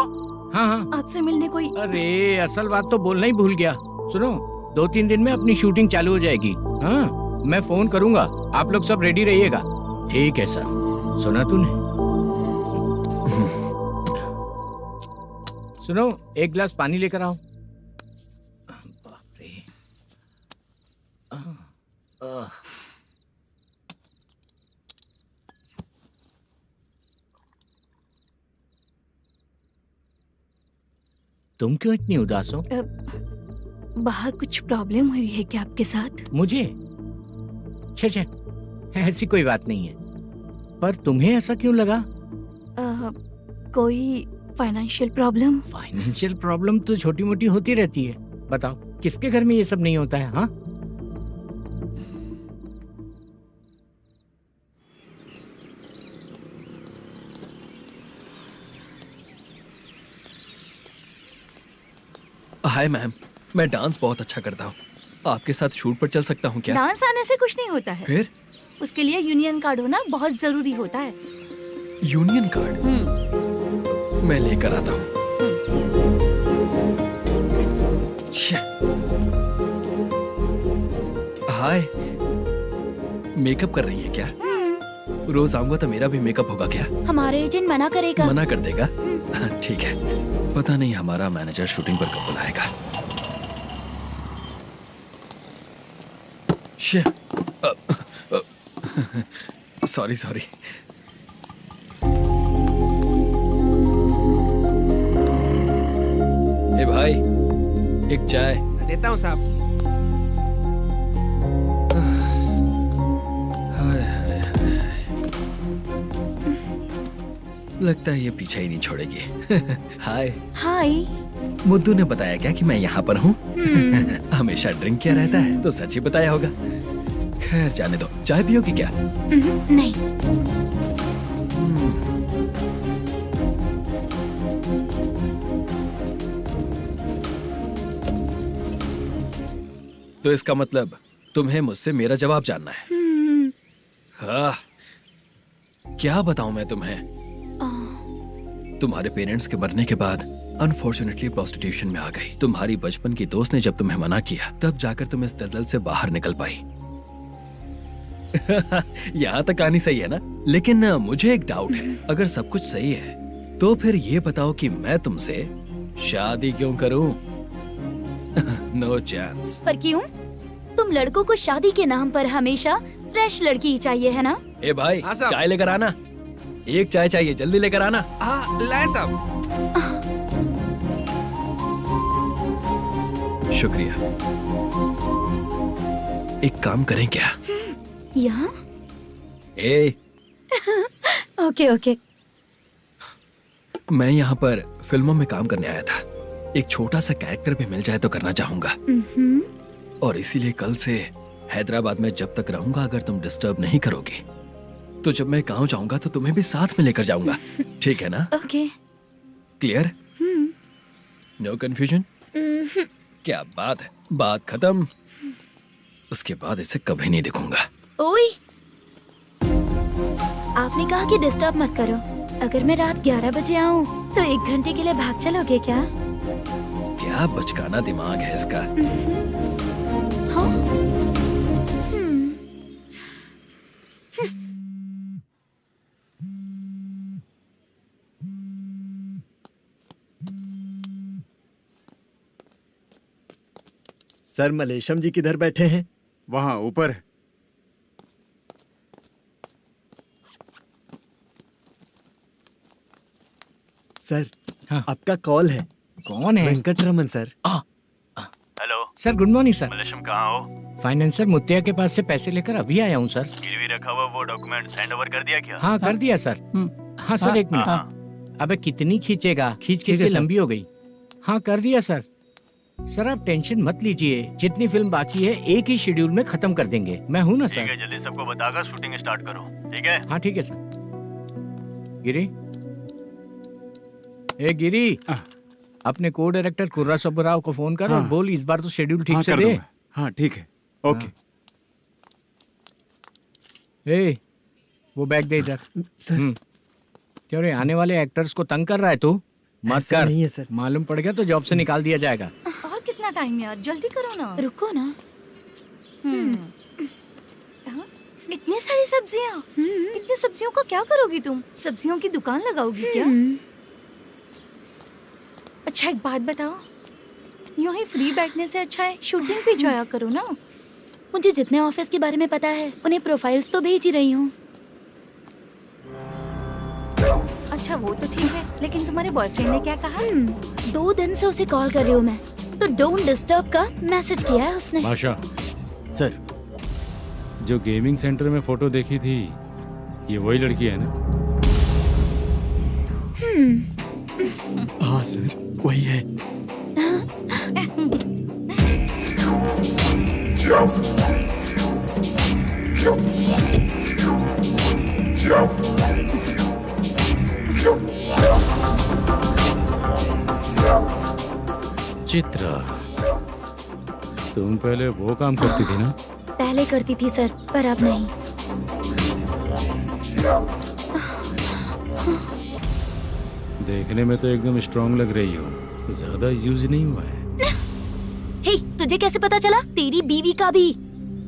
हाँ हाँ। आपसे मिलने कोई। अरे असल बात तो बोलना ही भूल गया। सुनो, 2-3 दिन में अपनी शूटिंग चालू हो जाएगी। हाँ, मैं फोन करूंगा, आप लोग सब रेडी रहिएगा। ठीक है सर। सुना तूने? सुनो, एक गिलास पानी लेकर आओ। बाप रे। तुम क्यों इतनी उदास हो? बाहर कुछ प्रॉब्लम हुई है क्या आपके साथ? मुझे? छे, ऐसी कोई बात नहीं है। पर तुम्हें ऐसा क्यों लगा? कोई फाइनेंशियल प्रॉब्लम? फाइनेंशियल प्रॉब्लम तो छोटी मोटी होती रहती है। बताओ, किसके घर में ये सब नहीं होता है? हाँ, हाय मैम, मैं डांस बहुत अच्छा करता हूँ। आपके साथ शूट पर चल सकता हूँ क्या? डांस आने से कुछ नहीं होता है। फिर? उसके लिए यूनियन कार्ड होना बहुत जरूरी होता है। Union card? मैं लेकर आता हूँ। हाय, मेकअप कर रही है क्या? रोज आऊंगा तो मेरा भी मेकअप होगा क्या? हमारे एजेंट मना करेगा। मना कर देगा? ठीक है, पता नहीं हमारा मैनेजर शूटिंग पर कब बुलाएगा। सॉरी। ए भाई, एक चाय। देता हूँ साहब। लगता है ये पीछा ही नहीं छोड़ेगी। हाय। हाय। मुद्दू ने बताया क्या कि मैं यहाँ पर हूँ? हमेशा ड्रिंक किया रहता है तो सच ही बताया होगा। खैर जाने दो, चाय पियोगी क्या? नहीं। तो इसका मतलब तुम्हें मुझसे मेरा जवाब जानना है? हाँ, क्या बताऊं मैं तुम्हें? तुम्हारे पेरेंट्स के मरने के बाद अनफॉर्चुनेटली प्रोस्टिट्यूशन में आ गई। तुम्हारी बचपन की दोस्त ने जब तुम्हें मना किया, तब जाकर तुम इस दलदल से बाहर निकल पाई। यहाँ तक कहानी सही है ना? लेकिन मुझे एक डाउट है। अगर सब कुछ सही है तो फिर ये बताओ कि मैं तुमसे शादी क्यों करूं? No chance. पर क्यों? तुम लड़कों को शादी के नाम पर हमेशा फ्रेश लड़की ही चाहिए, है ना? ए भाई, चाय लेकर आना। एक चाय चाहिए, जल्दी लेकर आना। लाए साहब। शुक्रिया। एक काम करें क्या? यहाँ? ओके। मैं यहाँ पर फिल्मों में काम करने आया था। एक छोटा सा कैरेक्टर भी मिल जाए तो करना चाहूंगा। और इसीलिए कल से हैदराबाद में जब तक रहूंगा, अगर तुम डिस्टर्ब नहीं करोगी तो जब मैं गांव जाऊंगा तो तुम्हें भी साथ में लेकर जाऊंगा। ठीक है ना? ओके। क्लियर? No confusion? क्या बात है, बात खत्म। उसके बाद इसे कभी नहीं दिखूंगा। ओए, आपने कहा कि डिस्टर्ब मत करो। अगर मैं रात 11 बजे आऊं तो 1 घंटे के लिए भाग चलोगे क्या? क्या बचकाना दिमाग है इसका। हाँ? सर, मलेशम जी किधर बैठे हैं? वहाँ ऊपर है। सर, हाँ। आपका कॉल है। कौन है? Venkataraman sir. Hello sir, good morning sir. Malesham कहाँ हो? फाइनेंसर मुत्तिया के पास से पैसे लेकर अभी आया हूँ सर। गिरवी रखा हुआ वो डॉक्यूमेंट हैंड ओवर कर दिया क्या? हाँ, कर दिया सर। हाँ सर, 1 मिनट। अबे कितनी खींचेगा, खींच के लंबी हो गई। हाँ, कर दिया सर। सर आप टेंशन मत लीजिए, जितनी फिल्म बाकी है एक ही शेड्यूल में खत्म कर देंगे। मैं हूँ ना सर। ठीक है, जल्दी सबको बताकर शूटिंग स्टार्ट करो। ठीक है? हाँ ठीक है सर। गिरी, ए गिरी, अपने को डायरेक्टर कुर्रा सुब्बराव को फोन कर और बोल इस बार तो शेड्यूल ठीक से दे। हाँ ठीक है, ओके। ए, वो बैग दे इधर। सर। तेरे आने वाले एक्टर्स को तंग कर रहा है तू? मत ऐसा कर। नहीं है सर। मालूम पड़ गया तो जॉब से निकाल दिया जाएगा। और कितना टाइम यार, जल्दी करो ना। रुको ना। हाँ? इतनी सारी सब्जियाँ, इतनी सब्जियों का क्या करोगी तुम? सब्जियों की दुकान लगाओगी क्या? अच्छा एक बात बताओ, यूं ही फ्री बैठने से अच्छा है शूटिंग भी जाया करो ना। मुझे जितने ऑफिस के बारे में पता है उन्हें प्रोफाइल्स तो भेज ही रही हूँ। अच्छा वो तो ठीक है, लेकिन तुम्हारे बॉयफ्रेंड ने क्या कहा? 2 दिन से उसे कॉल कर रही हूँ मैं, तो डोंट डिस्टर्ब का मैसेज किया है उसने। बादशाह, सर जो गेमिंग सेंटर में फोटो देखी थी, ये वही लड़की है ना? हाँ सर, वही है। चित्रा, तुम पहले वो काम करती थी ना? पहले करती थी सर, पर अब नहीं। देखने में तो एकदम स्ट्रांग लग रही हो, ज्यादा यूज नहीं हुआ है। हे, तुझे कैसे पता चला? तेरी बीवी का भी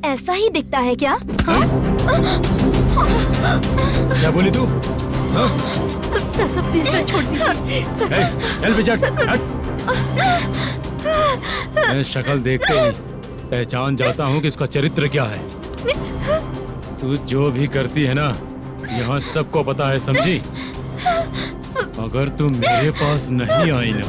ऐसा ही दिखता है क्या? क्या बोली तू? सर प्लीज सर छोड़ दीजिए। चल विजय, हट। मैं शक्ल देखते ही पहचान जाता हूँ कि इसका चरित्र क्या है। तू जो भी करती है ना, यहाँ सबको पता है, समझी? अगर तू मेरे पास नहीं आई ना।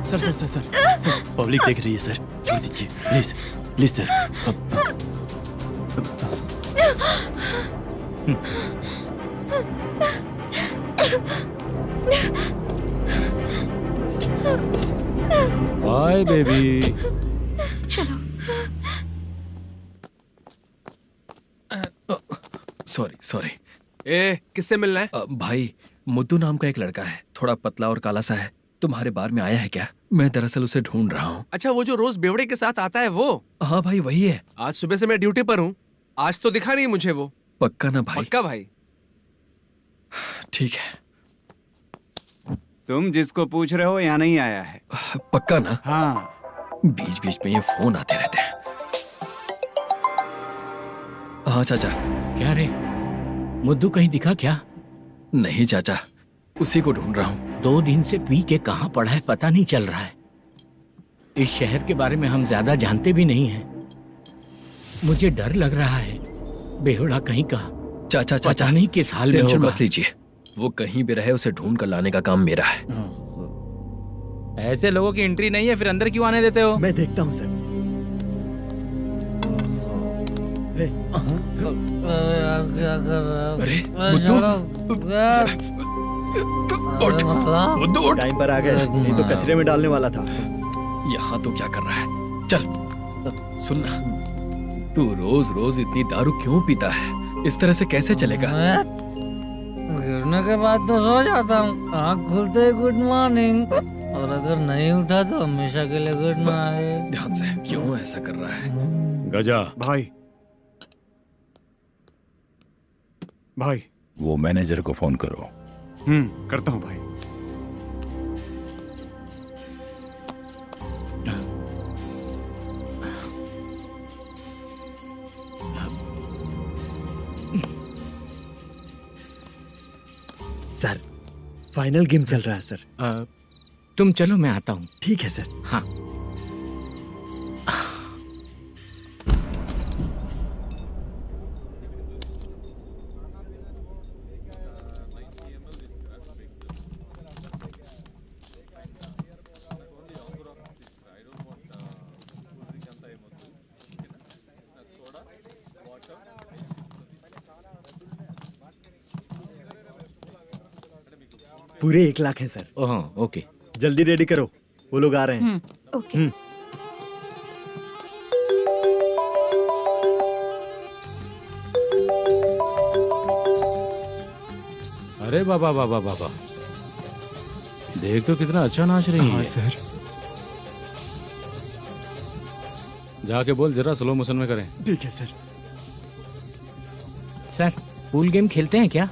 Sir sir sir sir sir public देख रही है सर, छोड़ दीजिए please please sir. Bye baby. चलो। Sorry sorry. ए, किससे मिलना है? भाई, मुद्दू नाम का एक लड़का है, थोड़ा पतला और काला सा है। तुम्हारे बार में आया है क्या? मैं दरअसल उसे ढूंढ रहा हूँ। अच्छा, वो जो रोज बेवड़े के साथ आता है वो? हाँ भाई, वही है। आज सुबह से मैं ड्यूटी पर हूँ, आज तो दिखा नहीं मुझे वो। पक्का ना भाई? पक्का भाई। ठीक है। तुम जिसको पूछ रहे हो यहाँ नहीं आया है? पक्का ना? हाँ। बीच बीच में ये फोन आते रहते हैं। हाँ चाचा। क्या रे, मुद्दू कहीं दिखा क्या? नहीं चाचा, उसी को ढूंढ रहा हूँ। 2 दिन से पी के कहाँ पड़ा है पता नहीं चल रहा है। इस शहर के बारे में हम ज्यादा जानते भी नहीं हैं। मुझे डर लग रहा है, बेहुड़ा कहीं का। चाचा चाचा, पता नहीं किस हाल में टेंशन होगा। मत लीजिए, वो कहीं भी रहे उसे ढूंढ कर लाने का काम मेरा है। ऐसे लोगों की एंट्री नहीं है, फिर अंदर क्यों आने देते हो? मैं देखता हूँ सर। क्या कर रहा है? अरे मुद्दू, टाइम पर आ गए, नहीं तो कचरे में डालने वाला था। यहाँ तो क्या कर रहा है? चल सुनना, तू रोज रोज इतनी दारू क्यों पीता है? इस तरह से कैसे चलेगा? गिरने के बाद तो सो जाता हूँ, आँख खुलते ही गुड मॉर्निंग, और अगर नहीं उठा तो हमेशा के लिए गुड नाइट। ध्यान से, क्यों ऐसा कर रहा है? गजा भाई, भाई वो मैनेजर को फोन करो। करता हूँ भाई। सर, फाइनल गेम चल रहा है सर। तुम चलो, मैं आता हूँ। ठीक है सर। हाँ। पूरे 1 लाख हैं सर। ओह, ओके। जल्दी रेडी करो, वो लोग आ रहे हैं। ओके। अरे बाबा बाबा बाबा, देख तो कितना अच्छा नाच रही है। सर। जाके बोल जरा स्लो मोशन में करें। ठीक है सर। सर, पूल गेम खेलते हैं क्या?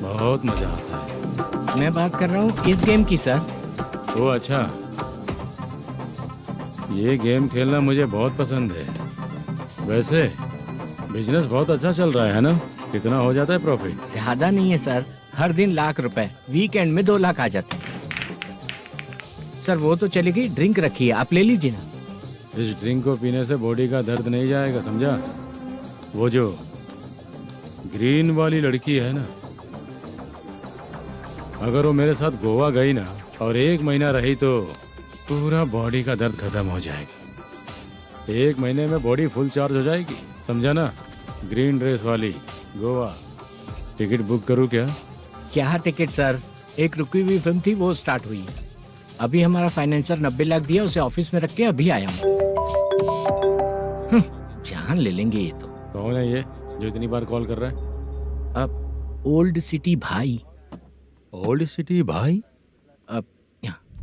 बहुत मजा आता है। मैं बात कर रहा हूँ इस गेम की सर। ओ अच्छा, ये गेम खेलना मुझे बहुत पसंद है। वैसे बिजनेस बहुत अच्छा चल रहा है ना? कितना हो जाता है प्रॉफिट? ज्यादा नहीं है सर, हर दिन लाख रुपए, वीकेंड में 2 लाख आ जाते हैं। सर वो तो चलेगी, ड्रिंक रखी है, आप ले लीजिए ना। इस ड्रिंक को पीने से बॉडी का दर्द नहीं जाएगा, समझा? वो जो ग्रीन वाली लड़की है ना, अगर वो मेरे साथ गोवा गई ना और 1 महीना रही तो पूरा बॉडी का दर्द खत्म हो जाएगा। 1 महीने में बॉडी फुल चार्ज हो जाएगी, समझा ना? ग्रीन ड्रेस वाली, गोवा। टिकट बुक करूँ क्या? क्या टिकट सर, एक रुकी हुई फिल्म थी वो स्टार्ट हुई है। अभी हमारा फाइनेंसर 90 लाख दिया, उसे ऑफिस में रख के अभी आया हूँ। जान ले लेंगे ये तो। कौन है ये जो इतनी बार कॉल कर रहा है? अब ओल्ड सिटी भाई। ओल्ड सिटी भाई? अब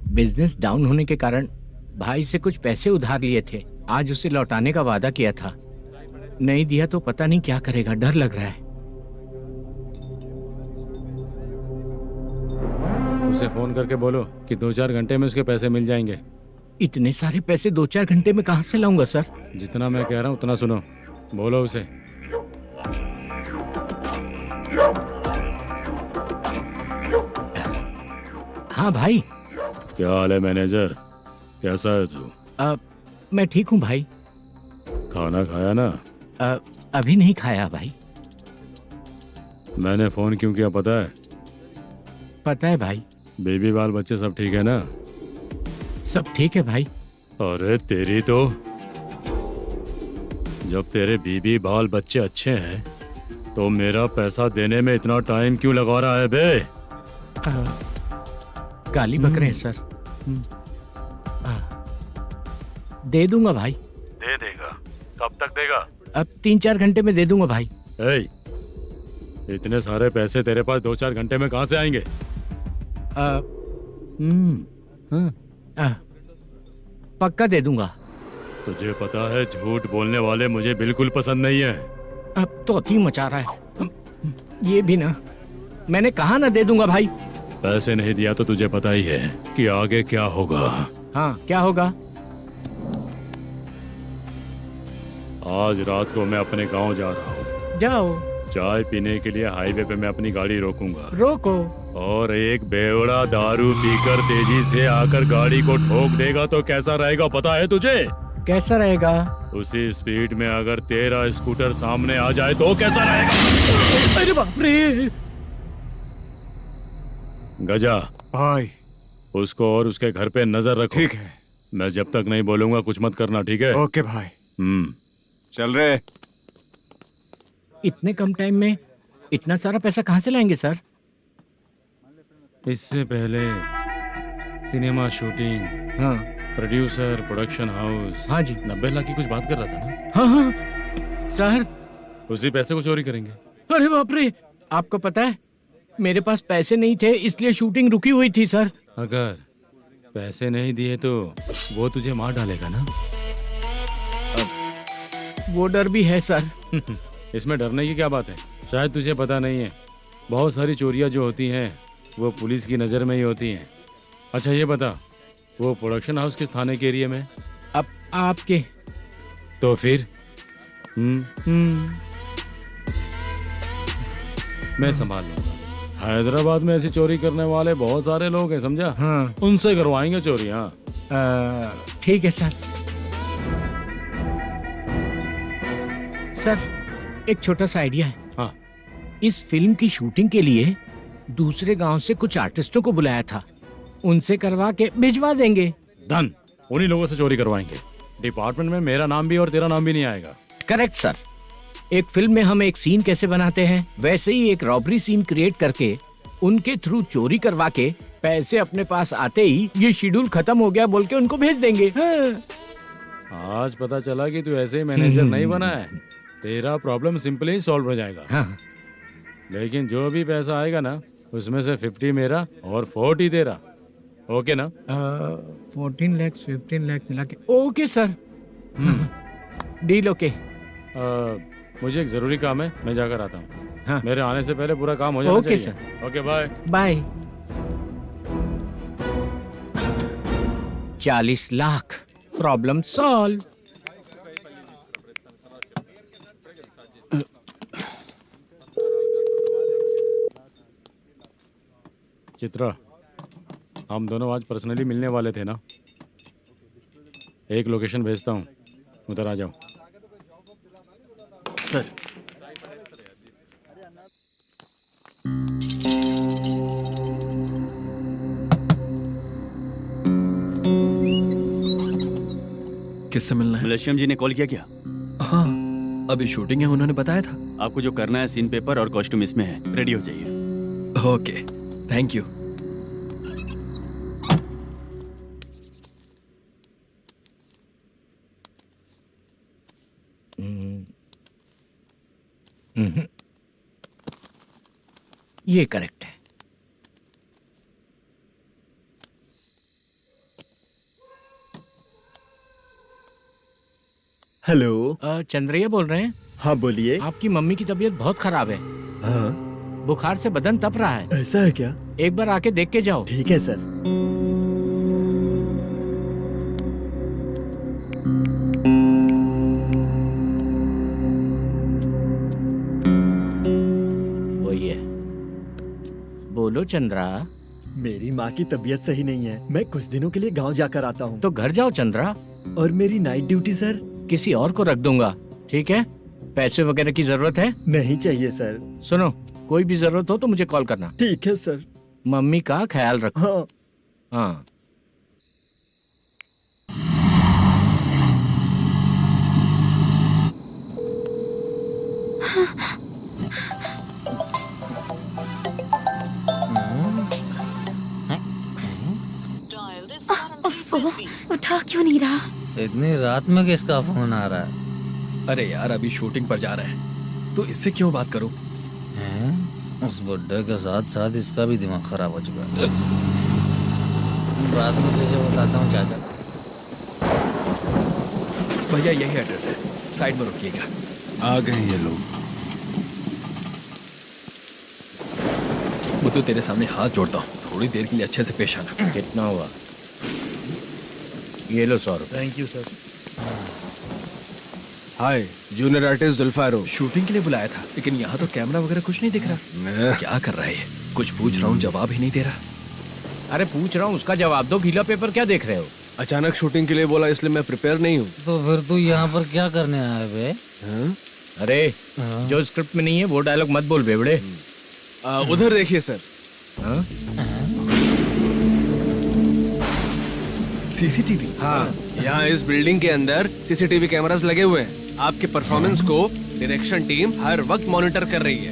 बिजनेस डाउन होने के कारण भाई से कुछ पैसे उधार लिए थे, आज उसे लौटाने का वादा किया था। नहीं दिया तो पता नहीं क्या करेगा, डर लग रहा है। उसे फोन करके बोलो कि 2-4 घंटे में उसके पैसे मिल जाएंगे। इतने सारे पैसे 2-4 घंटे में कहाँ से लाऊंगा सर? जितना मैं कह रहा हूँ उतना सुनो, बोलो उसे। हाँ भाई। क्या हाल है मैनेजर, कैसा है तू? मैं ठीक हूँ भाई। खाना खाया ना? अभी नहीं खाया भाई। मैंने फोन क्यों किया पता है? पता है भाई। बेबी बाल बच्चे सब ठीक है ना? सब ठीक है भाई। अरे तेरी तो, जब तेरे बीबी बाल बच्चे अच्छे हैं तो मेरा पैसा देने में इतना टाइम क्यों लगा रहा है बे? गाली बक रहे हैं सर। दे दूंगा भाई। दे देगा? कब तक देगा? अब 3-4 घंटे में दे दूंगा भाई। इतने सारे पैसे तेरे पास 2-4 घंटे में कहाँ से आएंगे? पक्का दे दूंगा। तुझे पता है झूठ बोलने वाले मुझे बिल्कुल पसंद नहीं है। अब तो अति मचा रहा है ये भी ना। मैंने कहा ना दे दूंगा भाई। पैसे नहीं दिया तो तुझे पता ही है कि आगे क्या होगा। हाँ क्या होगा? आज रात को मैं अपने गांव जा रहा हूँ। जाओ। चाय पीने के लिए हाईवे पे मैं अपनी गाड़ी रोकूंगा। रोको। और एक बेवड़ा दारू पीकर तेजी से आकर गाड़ी को ठोक देगा तो कैसा रहेगा पता है तुझे? कैसा रहेगा? उसी स्पीड में अगर तेरा स्कूटर सामने आ जाए तो कैसा रहेगा? अरे बाप रे। गजा भाई, उसको और उसके घर पे नजर रखो। ठीक है। मैं जब तक नहीं बोलूंगा कुछ मत करना, ठीक है? ओके भाई। चल रहे। इतने कम टाइम में इतना सारा पैसा कहाँ से लाएंगे सर? इससे पहले सिनेमा शूटिंग, हाँ, प्रोड्यूसर, प्रोडक्शन हाउस। हाँ जी। 90 लाख की कुछ बात कर रहा था ना? हाँ हाँ सर। उसी पैसे को चोरी करेंगे। अरे बाप रे, आपको पता है मेरे पास पैसे नहीं थे इसलिए शूटिंग रुकी हुई थी सर। अगर पैसे नहीं दिए तो वो तुझे मार डालेगा ना? वो डर भी है सर। इसमें डरने की क्या बात है? शायद तुझे पता नहीं है, बहुत सारी चोरियां जो होती हैं वो पुलिस की नज़र में ही होती हैं। अच्छा ये बता, वो प्रोडक्शन हाउस किस थाने के एरिया में? अब आपके। तो फिर मैं संभाल लूंगा। हैदराबाद में ऐसी चोरी करने वाले बहुत सारे लोग हैं, समझा? हाँ। उनसे करवाएंगे चोरी। हाँ ठीक है सर। सर एक छोटा सा आइडिया है। हाँ। इस फिल्म की शूटिंग के लिए दूसरे गांव से कुछ आर्टिस्टों को बुलाया था, उनसे करवा के भिजवा देंगे। डन, उन्हीं लोगों से चोरी करवाएंगे। डिपार्टमेंट में मेरा नाम भी और तेरा नाम भी नहीं आएगा। Correct sir. एक फिल्म में हम एक सीन कैसे बनाते हैं वैसे ही एक रॉबरी सीन क्रिएट करके उनके थ्रू चोरी करवा के पैसे अपने पास आते ही ये शेड्यूल खत्म हो गया बोल के उनको भेज देंगे। आज पता चला कि तू ऐसे ही मैनेजर नहीं बना है। तेरा प्रॉब्लम सिंपली ही सॉल्व हो जाएगा। हाँ। लेकिन जो भी पैसा आएगा ना उसमें से 50 मेरा और 40 तेरा। ओके ना? 14 लाख 15 लाख मिला के। Okay sir. Deal okay. मुझे एक जरूरी काम है, मैं जाकर आता हूँ। हाँ। मेरे आने से पहले पूरा काम हो जाना ओके चाहिए। Okay bye. Bye. 40 lakh, problem solve. Chitra, हम दोनों आज पर्सनली मिलने वाले थे ना? एक लोकेशन भेजता हूँ, उधर आ जाओ। सर, किससे मिलना है? मलेशियम जी ने कॉल किया क्या? हाँ, अभी शूटिंग है, उन्होंने बताया था। आपको जो करना है, सीन पेपर और कॉस्ट्यूम इसमें है, रेडी हो जाइए। Okay, thank you. ये करेक्ट है। हेलो। चंद्रैया बोल रहे हैं? हाँ बोलिए। आपकी मम्मी की तबीयत बहुत खराब है। हाँ। बुखार से बदन तप रहा है। ऐसा है क्या? एक बार आके देख के जाओ। ठीक है सर। वही है। बोलो चंद्रा। मेरी माँ की तबीयत सही नहीं है, मैं कुछ दिनों के लिए गांव जाकर आता हूँ। तो घर जाओ चंद्रा। और मेरी नाइट ड्यूटी सर? किसी और को रख दूंगा, ठीक है? पैसे वगैरह की जरूरत है? नहीं चाहिए सर। सुनो, कोई भी जरूरत हो तो मुझे कॉल करना। ठीक है सर। मम्मी का ख्याल रखो। हाँ। हाँ। उठा क्यों नहीं रहा? इतनी रात में किसका फोन आ रहा है? अरे यार, अभी शूटिंग पर जा रहे हैं, तो इससे क्यों बात करूं? उस बुड्ढे के साथ साथ इसका भी दिमाग खराब हो चुका है। रात में तुझे बताता हूँ चाचा। भैया यही एड्रेस है, साइड में रुकिएगा। आ गए ये लोग। मुझे तेरे सामने हाथ जोड़ता हूँ, थोड़ी देर के लिए अच्छे से पेश आना। कितना हुआ? ये लो 100 रुपए। Thank you sir. Hi, junior artist जुल्फारो। शूटिंग के लिए बुलाया था, लेकिन यहाँ तो कैमरा वगैरह कुछ नहीं दिख रहा। क्या कर रहा है ये? कुछ पूछ रहा हूँ, जवाब ही नहीं दे रहा। अरे पूछ रहा हूँ, उसका जवाब दो। गीला पेपर क्या देख रहे हो? अचानक शूटिंग के लिए बोला, इसलिए मैं प्रिपेयर नहीं हूँ। तो फिर तू यहाँ पर क्या करने आया बे? अरे जो स्क्रिप्ट में नहीं है वो डायलॉग मत बोल बेवड़े। उधर देखिए सर। सीसीटीवी? हाँ, यहाँ इस बिल्डिंग के अंदर सीसीटीवी कैमरास लगे हुए हैं। आपके परफॉर्मेंस को डायरेक्शन टीम हर वक्त मॉनिटर कर रही है।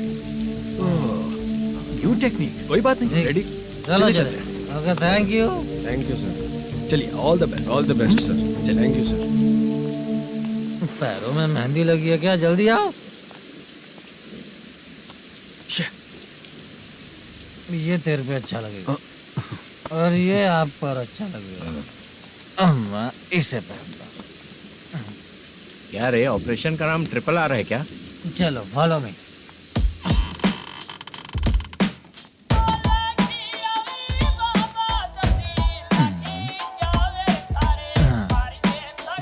न्यू टेक्निक, कोई बात नहीं। रेडी? चलो चले। Okay, thank you. Thank you sir. चलिए, all the best. All the best sir. चलिए, थैंक यू सर। पैरों में मेहंदी लगी है क्या? जल्दी आओ। ये तेरे पे अच्छा लगेगा और ये आप पर अच्छा लगेगा। मैं इसे पहनता। क्या रे, ऑपरेशन का नाम ट्रिपल आर है क्या? चलो follow me.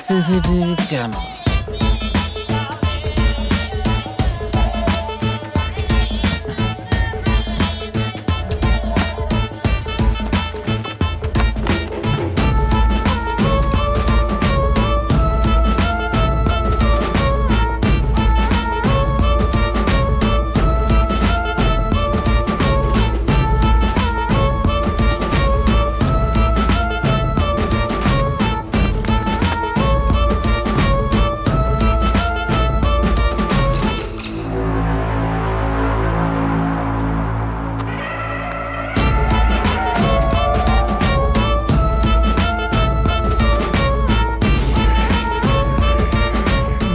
CCTV camera.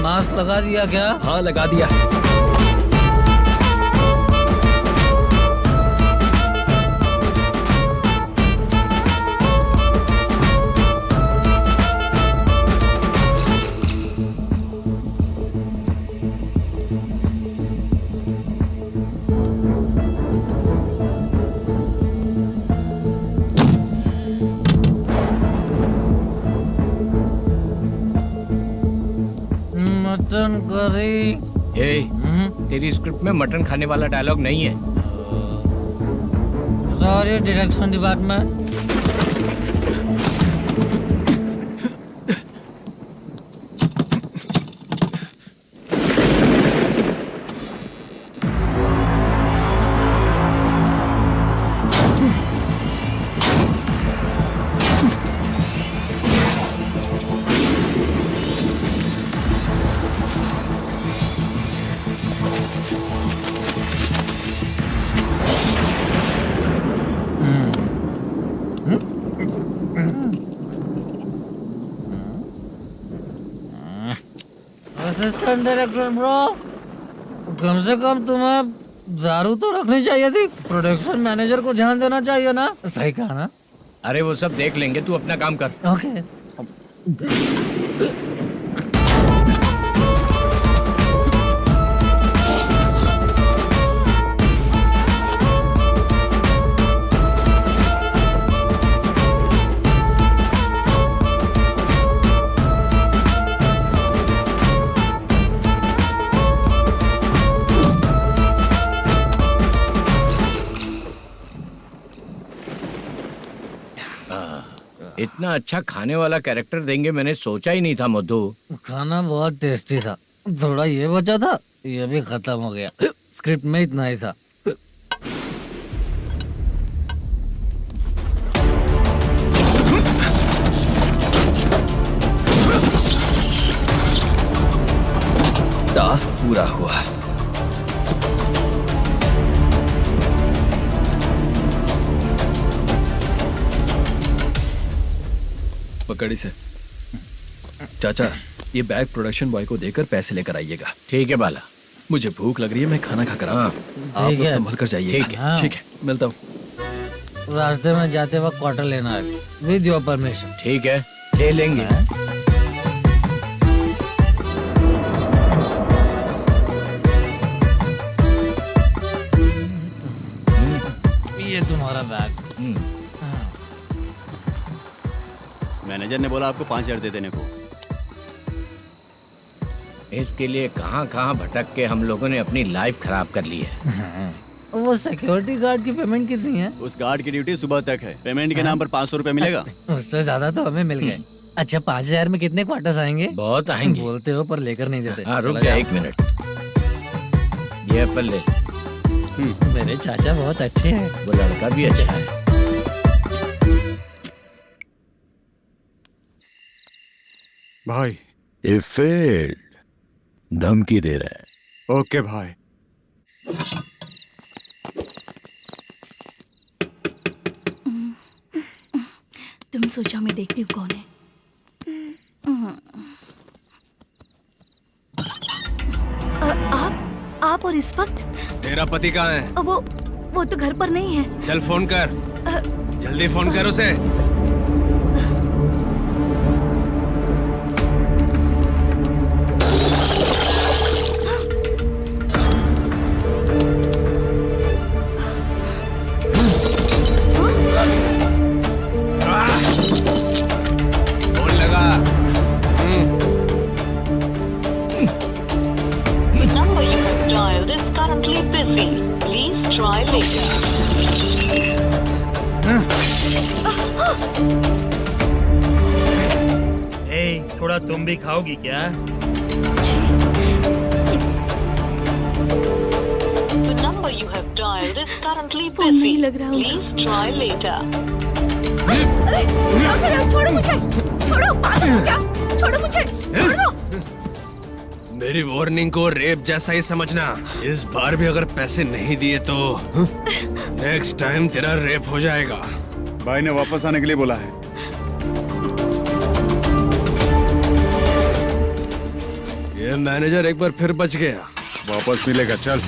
Mask लगा दिया क्या? हाँ, लगा दिया। सॉरी। तेरी स्क्रिप्ट में मटन खाने वाला डायलॉग नहीं है। Sorry direction department. Assistant director bro, कम से कम तुम्हें दारू तो रखनी चाहिए थी। प्रोडक्शन मैनेजर को ध्यान देना चाहिए ना। सही कहा ना? अरे वो सब देख लेंगे, तू अपना काम कर। ओके। इतना अच्छा खाने वाला कैरेक्टर देंगे मैंने सोचा ही नहीं था मधु। खाना बहुत टेस्टी था। थोड़ा ये बचा था, ये भी खत्म हो गया। स्क्रिप्ट में इतना ही था। टास्क पूरा हुआ। पकड़ी से चाचा, ये बैग प्रोडक्शन बॉय को देकर पैसे लेकर आइएगा। ठीक है बाला। मुझे भूख लग रही है, मैं खाना खाकर आता हूँ। आप ठीक लोग है। संभल कर जाइएगा। ठीक है। ठीक है, मिलता हूँ। रास्ते में जाते वक्त क्वार्टर लेना है, विद योर परमिशन। ठीक है, ले लेंगे। ये तुम्हारा बैग। मैनेजर ने बोला आपको 5,000 दे देने को। इसके लिए कहाँ कहाँ भटक के हम लोगों ने अपनी लाइफ खराब कर ली है। वो सिक्योरिटी गार्ड की पेमेंट कितनी है? उस गार्ड की ड्यूटी सुबह तक है। पेमेंट के नाम पर 500 रुपए मिलेगा। उससे ज्यादा तो हमें मिल गए। अच्छा 5,000 में कितने क्वार्टर्स आएंगे? बहुत आएंगे। बोलते हो पर लेकर नहीं देते। हाँ रुक चला जा जाओ। 1 मिनट। ये एप्पल ले। मेरे चाचा बहुत अच्छे हैं। वो लड़का भी अच्छा है। भाई ये फेल्ड, धमकी दे रहा है। ओके भाई। तुम सोचा मैं देखती हूँ कौन है। आप और इस वक्त तेरा पति कहाँ है? वो तो घर पर नहीं है। चल फोन कर, जल्दी फोन कर उसे। फोन लगा। number you have dialed is currently busy. Please try later. थोड़ा तुम भी खाओगी क्या? The number you have dialed is currently phone busy. नहीं लग रहा Please try later. अरे क्या कर रहे हो? छोड़ो मुझे, छोड़ो, पागल हो क्या? छोड़ो मुझे, छोड़ो। मेरी वार्निंग को रेप जैसा ही समझना। इस बार भी अगर पैसे नहीं दिए तो नेक्स्ट टाइम तेरा रेप हो जाएगा। भाई ने वापस आने के लिए बोला है। ये मैनेजर एक बार फिर बच गया। वापस मिलेगा, चल।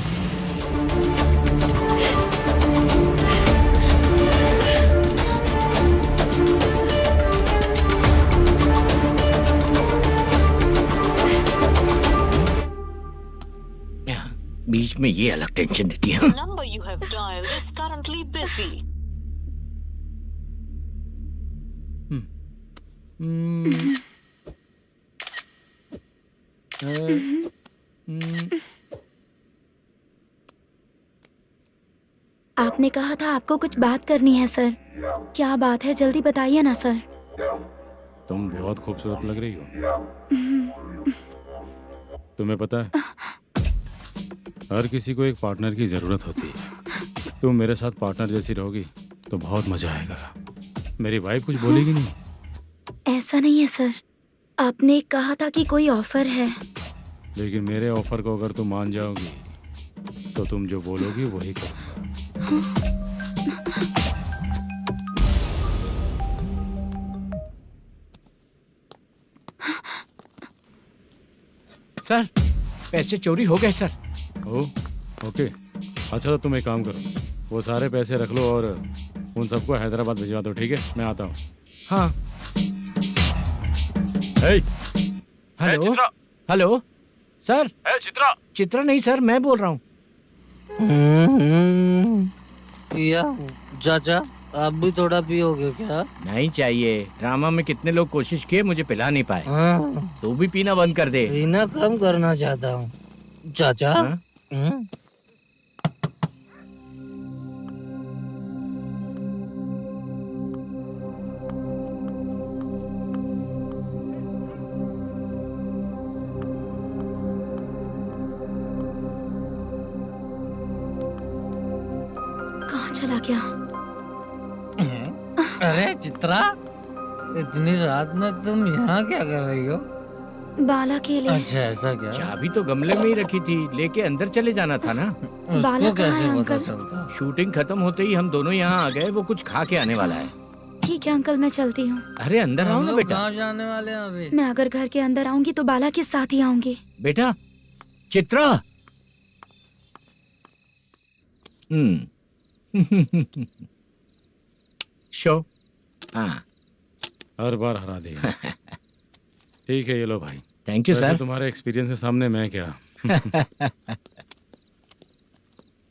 बीच में ये अलग टेंशन देती है। The number you have dialed is currently busy. आपने कहा था आपको कुछ बात करनी है सर। क्या बात है, जल्दी बताइए ना सर। तुम बहुत खूबसूरत लग रही हो। तुम्हें पता है, हर किसी को एक पार्टनर की जरूरत होती है। तुम मेरे साथ पार्टनर जैसी रहोगी तो बहुत मजा आएगा। मेरी वाइफ कुछ बोलेगी नहीं? ऐसा नहीं है सर, आपने कहा था कि कोई ऑफर है। लेकिन मेरे ऑफर को अगर तुम मान जाओगी तो तुम जो बोलोगी वही करो। सर, पैसे चोरी हो गए सर। ओके, अच्छा तो तुम एक काम करो, वो सारे पैसे रख लो और उन सबको हैदराबाद भिजवा दो, ठीक है? मैं आता हूँ। हाँ। Hello hello sir. Chitra. Chitra नहीं सर, मैं बोल रहा हूँ। या चाचा, आप भी थोड़ा पियोगे क्या? नहीं चाहिए। ड्रामा में कितने लोग कोशिश किए, मुझे पिला नहीं पाए। तू भी पीना बंद कर दे। पीना कम करना चाहता हूँ चाचा। कहाँ चला गया? अरे चित्रा, इतनी रात में तुम यहाँ क्या कर रही हो? बाला के लिए। अच्छा ऐसा क्या? चाबी तो गमले में ही रखी थी, लेके अंदर चले जाना था ना। बाला उसको कहाँ कैसे है पता अंकल? चलता? शूटिंग खत्म होते ही हम दोनों यहाँ आ गए। वो कुछ खा के आने वाला है। ठीक है अंकल, मैं चलती हूँ। अरे अंदर आओ हम ना लोग बेटा। कहाँ जाने वाले हैं अभी? मैं अगर घर के अंदर आऊंगी तो बाला के साथ ही आऊंगी। बेटा चित्रा। शो। हाँ, हर बार हरा देगा। ठीक है, ये लो भाई। थैंक यू वैसे सर। तुम्हारे एक्सपीरियंस के सामने मैं क्या।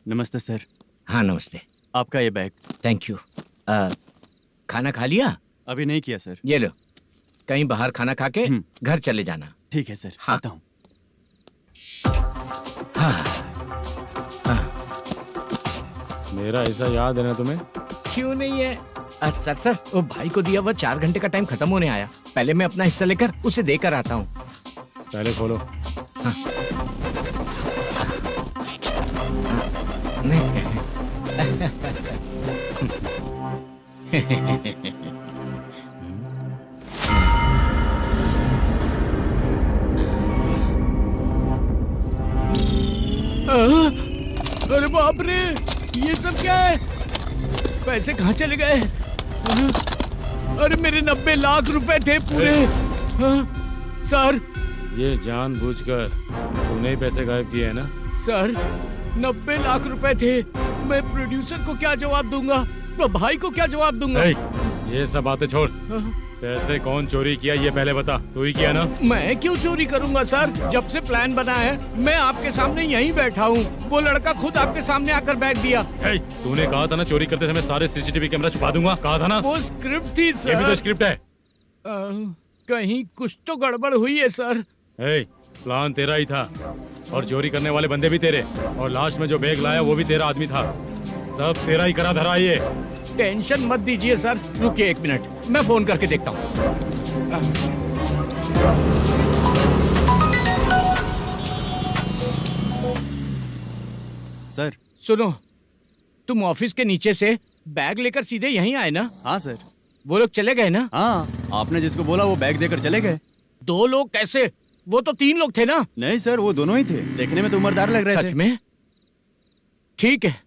नमस्ते सर। हाँ नमस्ते। आपका ये बैग। Thank you. खाना खा लिया? अभी नहीं किया सर। ये लो, कहीं बाहर खाना खा के घर चले जाना। ठीक है सर। हाँ। आता हूँ। हाँ। मेरा ऐसा याद है ना तुम्हें? क्यों नहीं है? सर वो भाई को दिया हुआ 4 घंटे का टाइम खत्म होने आया। पहले मैं अपना हिस्सा लेकर उसे देकर आता हूँ। पहले खोलो। हाँ। अरे बाप रे, ये सब क्या है? पैसे कहाँ चले गए? अरे मेरे 90 लाख रुपए थे पूरे। सर, ये जानबूझकर तूने ही पैसे गायब किए हैं ना? सर 90 लाख रुपए थे। मैं प्रोड्यूसर को क्या जवाब दूंगा, तो भाई को क्या जवाब दूंगा? ये सब बातें छोड़। पैसे कौन चोरी किया ये पहले बता। तू ही किया ना? मैं क्यों चोरी करूंगा सर? जब से प्लान बना है मैं आपके सामने यहीं बैठा हूँ। वो लड़का खुद आपके सामने आकर बैग दिया। तूने कहा था ना चोरी करते समय सारे सीसीटीवी कैमरा छुपा दूंगा, कहा था ना? वो स्क्रिप्ट थी सर। ये भी तो स्क्रिप्ट है। कहीं कुछ तो गड़बड़ हुई है सर। प्लान तेरा ही था और चोरी करने वाले बंदे भी तेरे, और लास्ट में जो बैग लाया वो भी तेरा आदमी था। सब तेरा ही करा धरा। ये टेंशन मत दीजिए सर। रुकिए 1 मिनट, मैं फोन करके देखता हूँ। सर सुनो, तुम ऑफिस के नीचे से बैग लेकर सीधे यहीं आए ना? हाँ सर। वो लोग चले गए ना? हाँ, आपने जिसको बोला वो बैग देकर चले गए। 2 लोग कैसे? वो तो 3 लोग थे ना? नहीं सर, वो दोनों ही थे। देखने में तो उम्रदार लग रहे थे। सच में? ठीक है।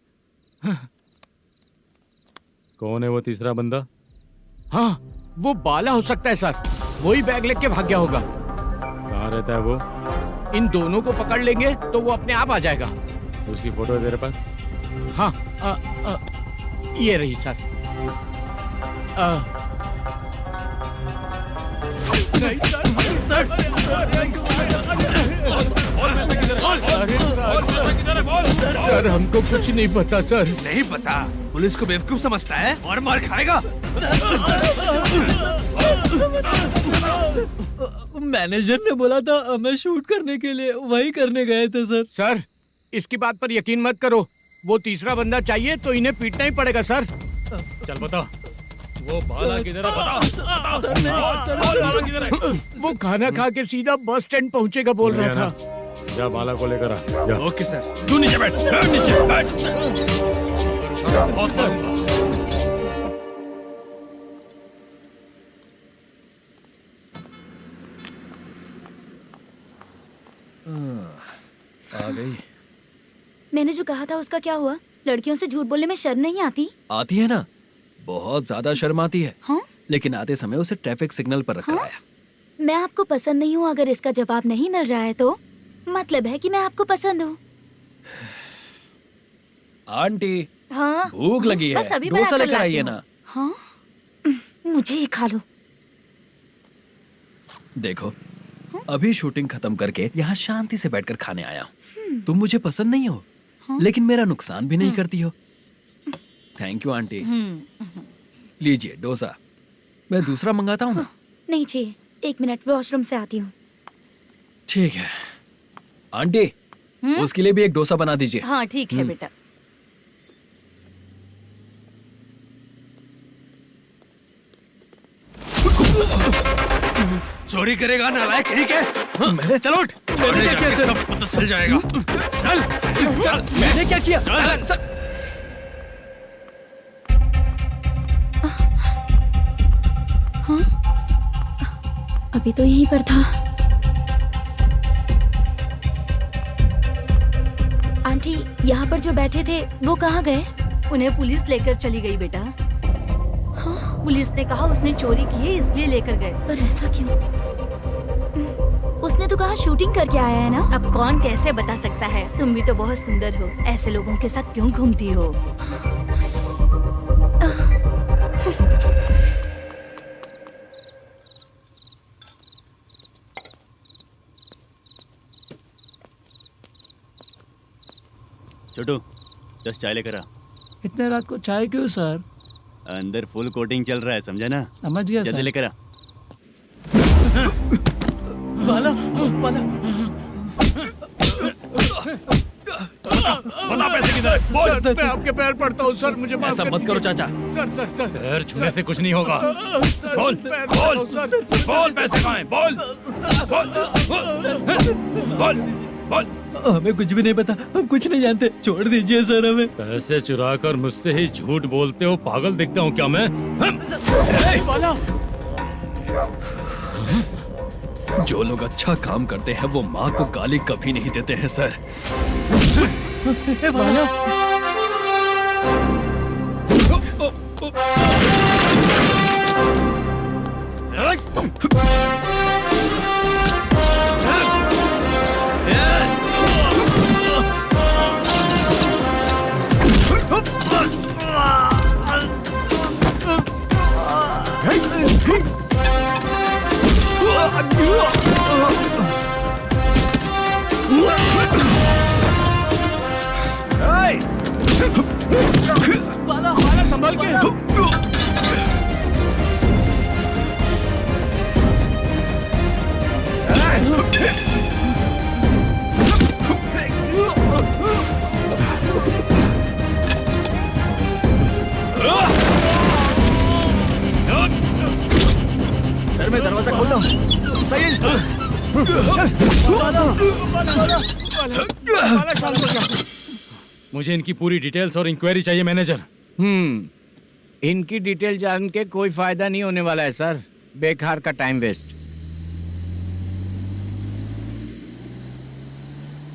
कौन है वो तीसरा बंदा? हाँ, वो बाला हो सकता है सर। वही बैग लेके भाग गया होगा। कहाँ रहता है वो? इन दोनों को पकड़ लेंगे तो वो अपने आप आ जाएगा। उसकी फोटो है तेरे पास? हाँ, ये रही सर। नहीं सर, हमको कुछ नहीं पता सर। नहीं पता? पुलिस को बेवकूफ समझता है और मार खाएगा। मैनेजर ने बोला था हमें शूट करने के लिए, वही करने गए थे सर। सर इसकी बात पर यकीन मत करो, वो तीसरा बंदा चाहिए तो इन्हें पीटना ही पड़ेगा सर। चल बता, वो बाला किधर है? बता। बाला किधर है? वो खाना खा के सीधा बस स्टैंड पहुंचेगा बोल रहा था। जा बाला को लेकर आ। जा। Okay sir. तू नीचे बैठ, नीचे बैठ। बहुत सर। आ गई। मैंने जो कहा था उसका क्या हुआ? लड़कियों से झूठ बोलने में शर्म नहीं आती? आती है ना, बहुत ज्यादा शर्म आती है। हाँ? लेकिन आते समय उसे ट्रैफिक सिग्नल पर रखकर आया। मैं आपको पसंद नहीं हूँ, अगर इसका जवाब नहीं मिल रहा है तो मतलब है कि मैं आपको पसंद हूँ। आंटी, हाँ भूख लगी है, बस अभी डोसा बनाकर लेकर लाती आइए हूँ। ना। हाँ मुझे ही खा लो। देखो, अभी शूटिंग खत्म करके यहाँ शांति से बैठकर खाने आया हूँ। तुम मुझे पसंद नहीं हो, लेकिन मेरा नुकसान भी नहीं करती हो। Thank you aunty. लीजिए डोसा। मैं दूसरा मंगाता हूँ ना? नहीं चाहिए, 1 मिनट वॉशरूम से आती हूँ। ठीक है आंटी, उसके लिए भी एक डोसा बना दीजिए। हाँ ठीक है बेटा। चोरी करेगा नालायक कहीं के? मैंने चलो उठ, मैंने क्या किया सर? सब पता चल जाएगा। चल मैंने क्या किया सर? हाँ अभी तो यहीं पर था। आंटी यहाँ पर जो बैठे थे वो कहाँ गए? उन्हें पुलिस लेकर चली गई बेटा। हाँ? पुलिस ने कहा उसने चोरी की है इसलिए लेकर गए। पर ऐसा क्यों? उसने तो कहा शूटिंग करके आया है ना। अब कौन कैसे बता सकता है? तुम भी तो बहुत सुंदर हो, ऐसे लोगों के साथ क्यों घूमती हो? छोटू, 10 चाय लेकर आ। इतने रात को चाय क्यों सर? अंदर फुल कोटिंग चल रहा है, समझा ना? समझ गया जल्दी सर। लेकर आ। बाला, बाला। बता पैसे किधर है? बोल। सर, मैं आपके पैर पड़ता हूँ सर, मुझे माफ ऐसा कर मत करो दीजिए। चाचा। सर सर सर पैर छूने से कुछ नहीं होगा। सर, बोल, पैर बोल, पड़ता हूँ, सर। बोल पैसे कहाँ हैं? बोल, बोल, बोल। हमें कुछ भी नहीं पता, हम कुछ नहीं जानते, छोड़ दीजिए सर हमें। पैसे चुरा कर मुझसे ही झूठ बोलते हो, पागल दिखता हूँ क्या मैं? जो लोग अच्छा काम करते हैं वो माँ को गाली कभी नहीं देते हैं सर। बाला संभल के। सर मैं दरवाजा खोल रहा हूँ। सही मुझे इनकी पूरी डिटेल्स और इंक्वायरी चाहिए मैनेजर। इनकी डिटेल जान के कोई फायदा नहीं होने वाला है सर, बेकार का टाइम वेस्ट।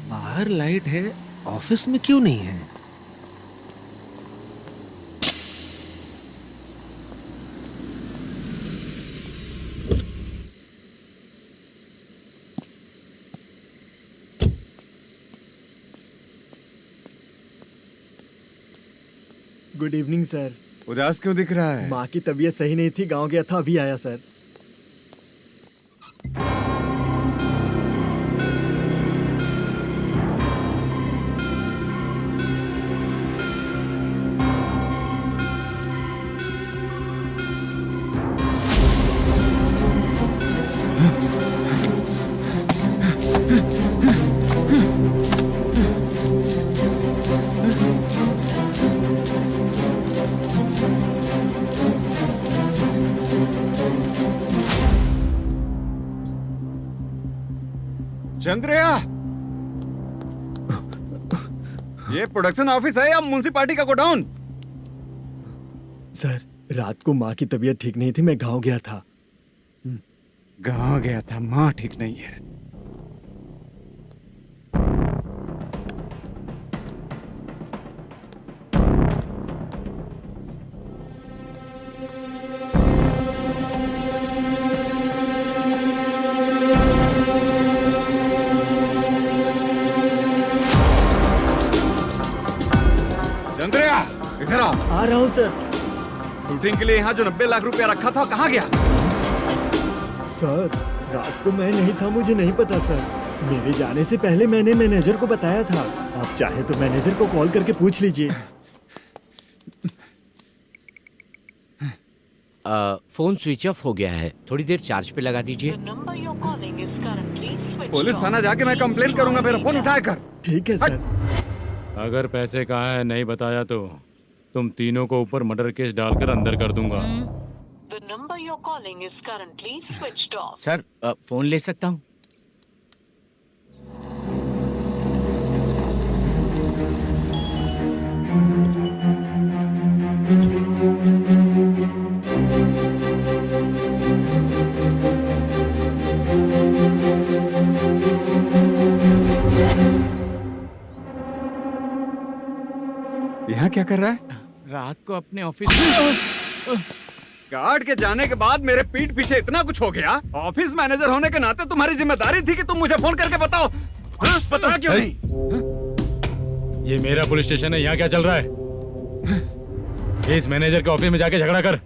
बाहर लाइट है, ऑफिस में क्यों नहीं है? Good evening sir. उदास क्यों दिख रहा है? माँ की तबीयत सही नहीं थी, गांव गया था, अभी आया सर। चंद्रया, ये प्रोडक्शन ऑफिस है या म्युनिसिपालिटी का गोडाउन? सर, रात को माँ की तबीयत ठीक नहीं थी, मैं गांव गया था। गांव गया था, माँ ठीक नहीं है। चंद्रया, इधर आ रहा हूँ सर। शूटिंग के लिए यहाँ जो 90 लाख रुपया रखा था, कहाँ गया? सर, रात को मैं नहीं था, मुझे नहीं पता सर। मेरे जाने से पहले मैंने मैनेजर को बताया था। आप चाहे तो मैनेजर को कॉल करके पूछ लीजिए। फोन स्विच ऑफ हो गया है, थोड़ी देर चार्ज पे लगा दीजिए। पुलिस थाना जाके मैं कंप्लेंट करूंगा, मेरा फोन उठाया कर। ठीक है सर। अगर पैसे कहाँ है नहीं बताया तो तुम तीनों को ऊपर मर्डर केस डालकर अंदर कर दूंगा। The number you're calling is currently switched off. Sir, phone ले सकता हूँ? यहाँ क्या कर रहा है? रात को अपने ऑफिस गार्ड के जाने के बाद मेरे पीठ पीछे इतना कुछ हो गया। ऑफिस मैनेजर होने के नाते तुम्हारी जिम्मेदारी थी कि तुम मुझे फोन करके बताओ। हाँ? पता क्यों नहीं? ये मेरा पुलिस स्टेशन है, यहाँ क्या चल रहा है? इस मैनेजर के ऑफिस में जाके झगड़ा कर।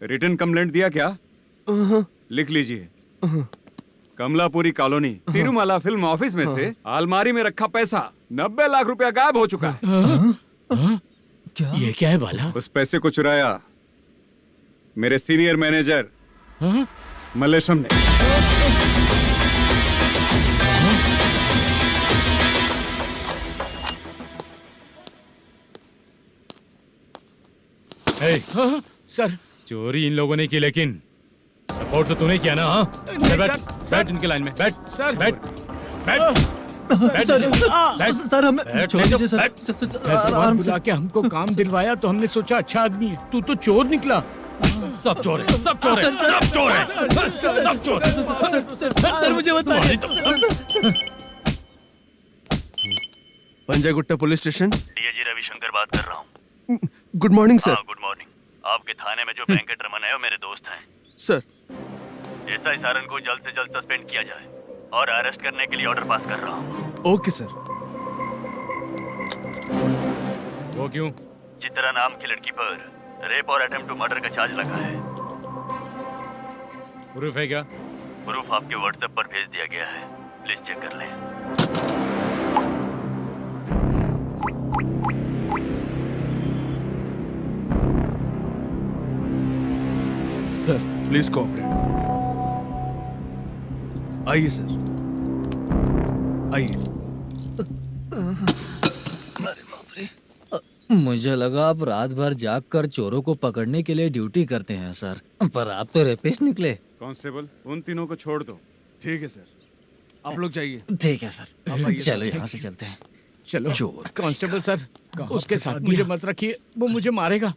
रिटन कंप्लेंट दिया क्या? लिख लीजिए। Kamalapuri colony, Tirumala film office में से अलमारी में रखा पैसा 90 लाख रुपया गायब हो चुका है। क्या? ये क्या है बाला? उस पैसे को चुराया मेरे सीनियर मैनेजर मल्लेशम ने। सर, चोरी इन लोगों ने की, लेकिन सपोर्ट तो तूने किया ना? हाँ, बैठ इनके लाइन में, बैठ सर, बैठ सर, हमें छोड़ दीजिए सर। भगवान बुला के हमको काम दिलवाया तो हमने सोचा अच्छा आदमी है, तू तो चोर निकला। सब चोर है, सब चोर है, सब चोर है, सब चोर। सर मुझे बताइए। Panjagutta police station. DAG Ravishankar बात कर रहा हूँ। Good morning sir. Good morning. आपके थाने में जो वेंकट रमन है वो मेरे दोस्त हैं। सर, एसआई सारन को जल्द से जल्द सस्पेंड किया जाए और अरेस्ट करने के लिए ऑर्डर पास कर रहा हूँ। Okay sir. वो क्यों? चित्रा नाम की लड़की पर रेप और अटेम्प्ट टू मर्डर का चार्ज लगा है। प्रूफ है क्या? प्रूफ आपके व्हाट्सएप पर भेज दिया गया है, प्लीज चेक कर लें। Sir please cooperate. आइए सर, आइए। मुझे लगा आप रात भर जाग कर चोरों को पकड़ने के लिए ड्यूटी करते हैं सर, पर आप तो रेपिस्ट निकले। कांस्टेबल, उन तीनों को छोड़ दो। ठीक है सर, आप लोग जाइए। ठीक है सर, चलो यहाँ से चलते हैं। चलो चोर कांस्टेबल सर, उसके साथ मुझे मत रखिए, वो मुझे मारेगा।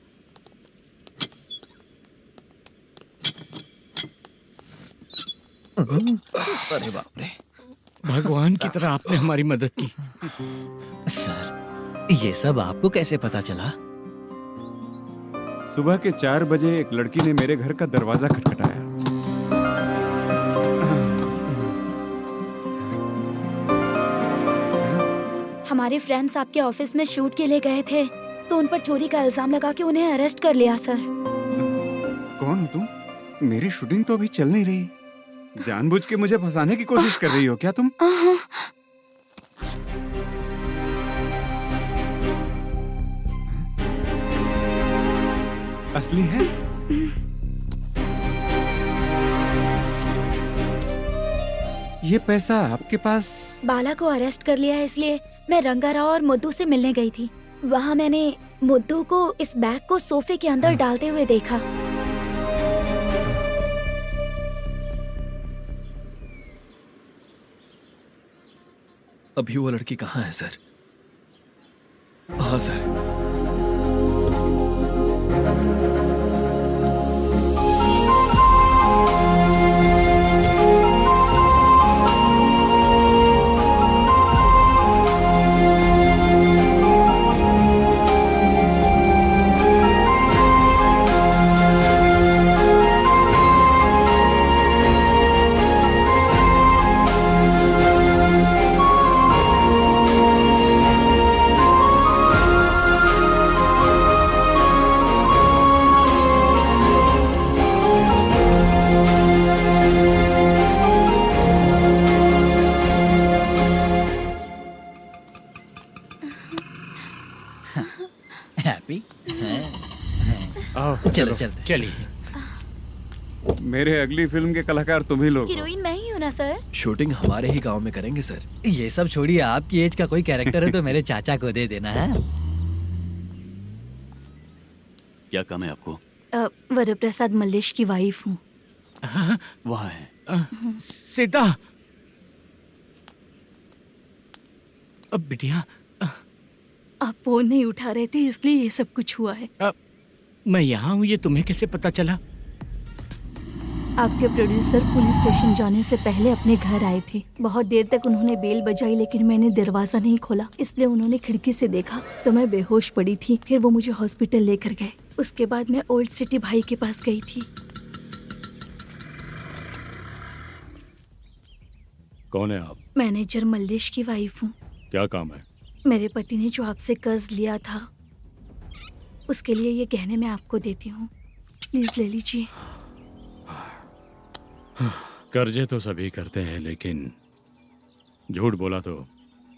अरे बाप रे, भगवान की तरह आपने हमारी मदद की। सर, ये सब आपको कैसे पता चला? सुबह के 4 बजे एक लड़की ने मेरे घर का दरवाजा खटखटाया। हमारे फ्रेंड्स आपके ऑफिस में शूट के लिए गए थे, तो उन पर चोरी का इल्जाम लगा के उन्हें अरेस्ट कर लिया सर। कौन हो तुम? मेरी शूटिंग तो अभी चल नहीं रही। जानबूझ के मुझे फंसाने की कोशिश कर रही हो क्या तुम? असली है? ये पैसा आपके पास? बाला को अरेस्ट कर लिया है, इसलिए मैं रंगाराव और मुद्दू से मिलने गई थी। वहाँ मैंने मुद्दू को इस बैग को सोफे के अंदर डालते हुए देखा। अभी वो लड़की कहाँ है सर? हाँ सर। हैप्पी? चलो चलते। चलिए। मेरे अगली फिल्म के कलाकार तुम ही लोग हो। हीरोइन मैं ही हूँ ना सर। शूटिंग हमारे ही गांव में करेंगे सर। ये सब छोड़िए, आपकी एज का कोई कैरेक्टर है तो मेरे चाचा को दे देना है। क्या काम है आपको? वरप्रसाद मल्लेश की वाइफ हूँ। वहाँ है। सीता। अब बिटिया आप फोन नहीं उठा रहे थे इसलिए ये सब कुछ हुआ है। मैं यहाँ हूँ, ये तुम्हें कैसे पता चला? आपके प्रोड्यूसर पुलिस स्टेशन जाने से पहले अपने घर आए थे। बहुत देर तक उन्होंने बेल बजाई लेकिन मैंने दरवाजा नहीं खोला, इसलिए उन्होंने खिड़की से देखा तो मैं बेहोश पड़ी थी। फिर वो मुझे हॉस्पिटल लेकर गए। उसके बाद मैं ओल्ड सिटी भाई के पास गई थी। कौन है आप? मैनेजर मल्लेश की वाइफ हूँ। क्या काम है? मेरे पति ने जो आपसे कर्ज लिया था उसके लिए ये गहने मैं आपको देती हूँ, प्लीज ले लीजिए। कर्जे तो सभी करते हैं, लेकिन झूठ बोला तो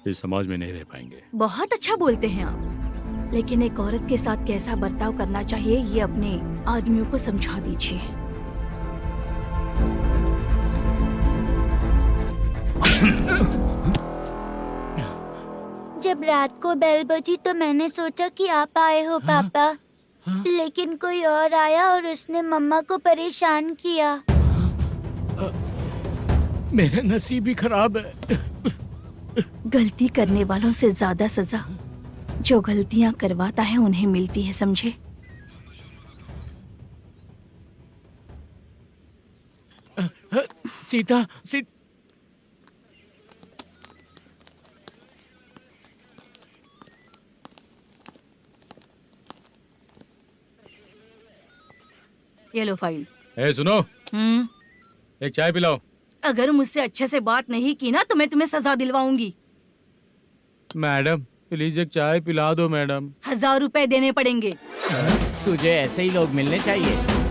इस समाज में नहीं रह पाएंगे। बहुत अच्छा बोलते हैं आप, लेकिन एक औरत के साथ कैसा बर्ताव करना चाहिए ये अपने आदमियों को समझा दीजिए। जब रात को बेल बजी तो मैंने सोचा कि आप आए हो पापा, लेकिन कोई और आया और उसने मम्मा को परेशान किया। मेरा नसीब ही खराब है। गलती करने वालों से ज्यादा सजा जो गलतियां करवाता है उन्हें मिलती है, समझे? सीता, ये लो फाइल। ए सुनो, एक चाय पिलाओ। अगर मुझसे अच्छे से बात नहीं की ना तो मैं तुम्हें सजा दिलवाऊंगी। मैडम प्लीज एक चाय पिला दो मैडम। 1000 रुपए देने पड़ेंगे। तुझे ऐसे ही लोग मिलने चाहिए।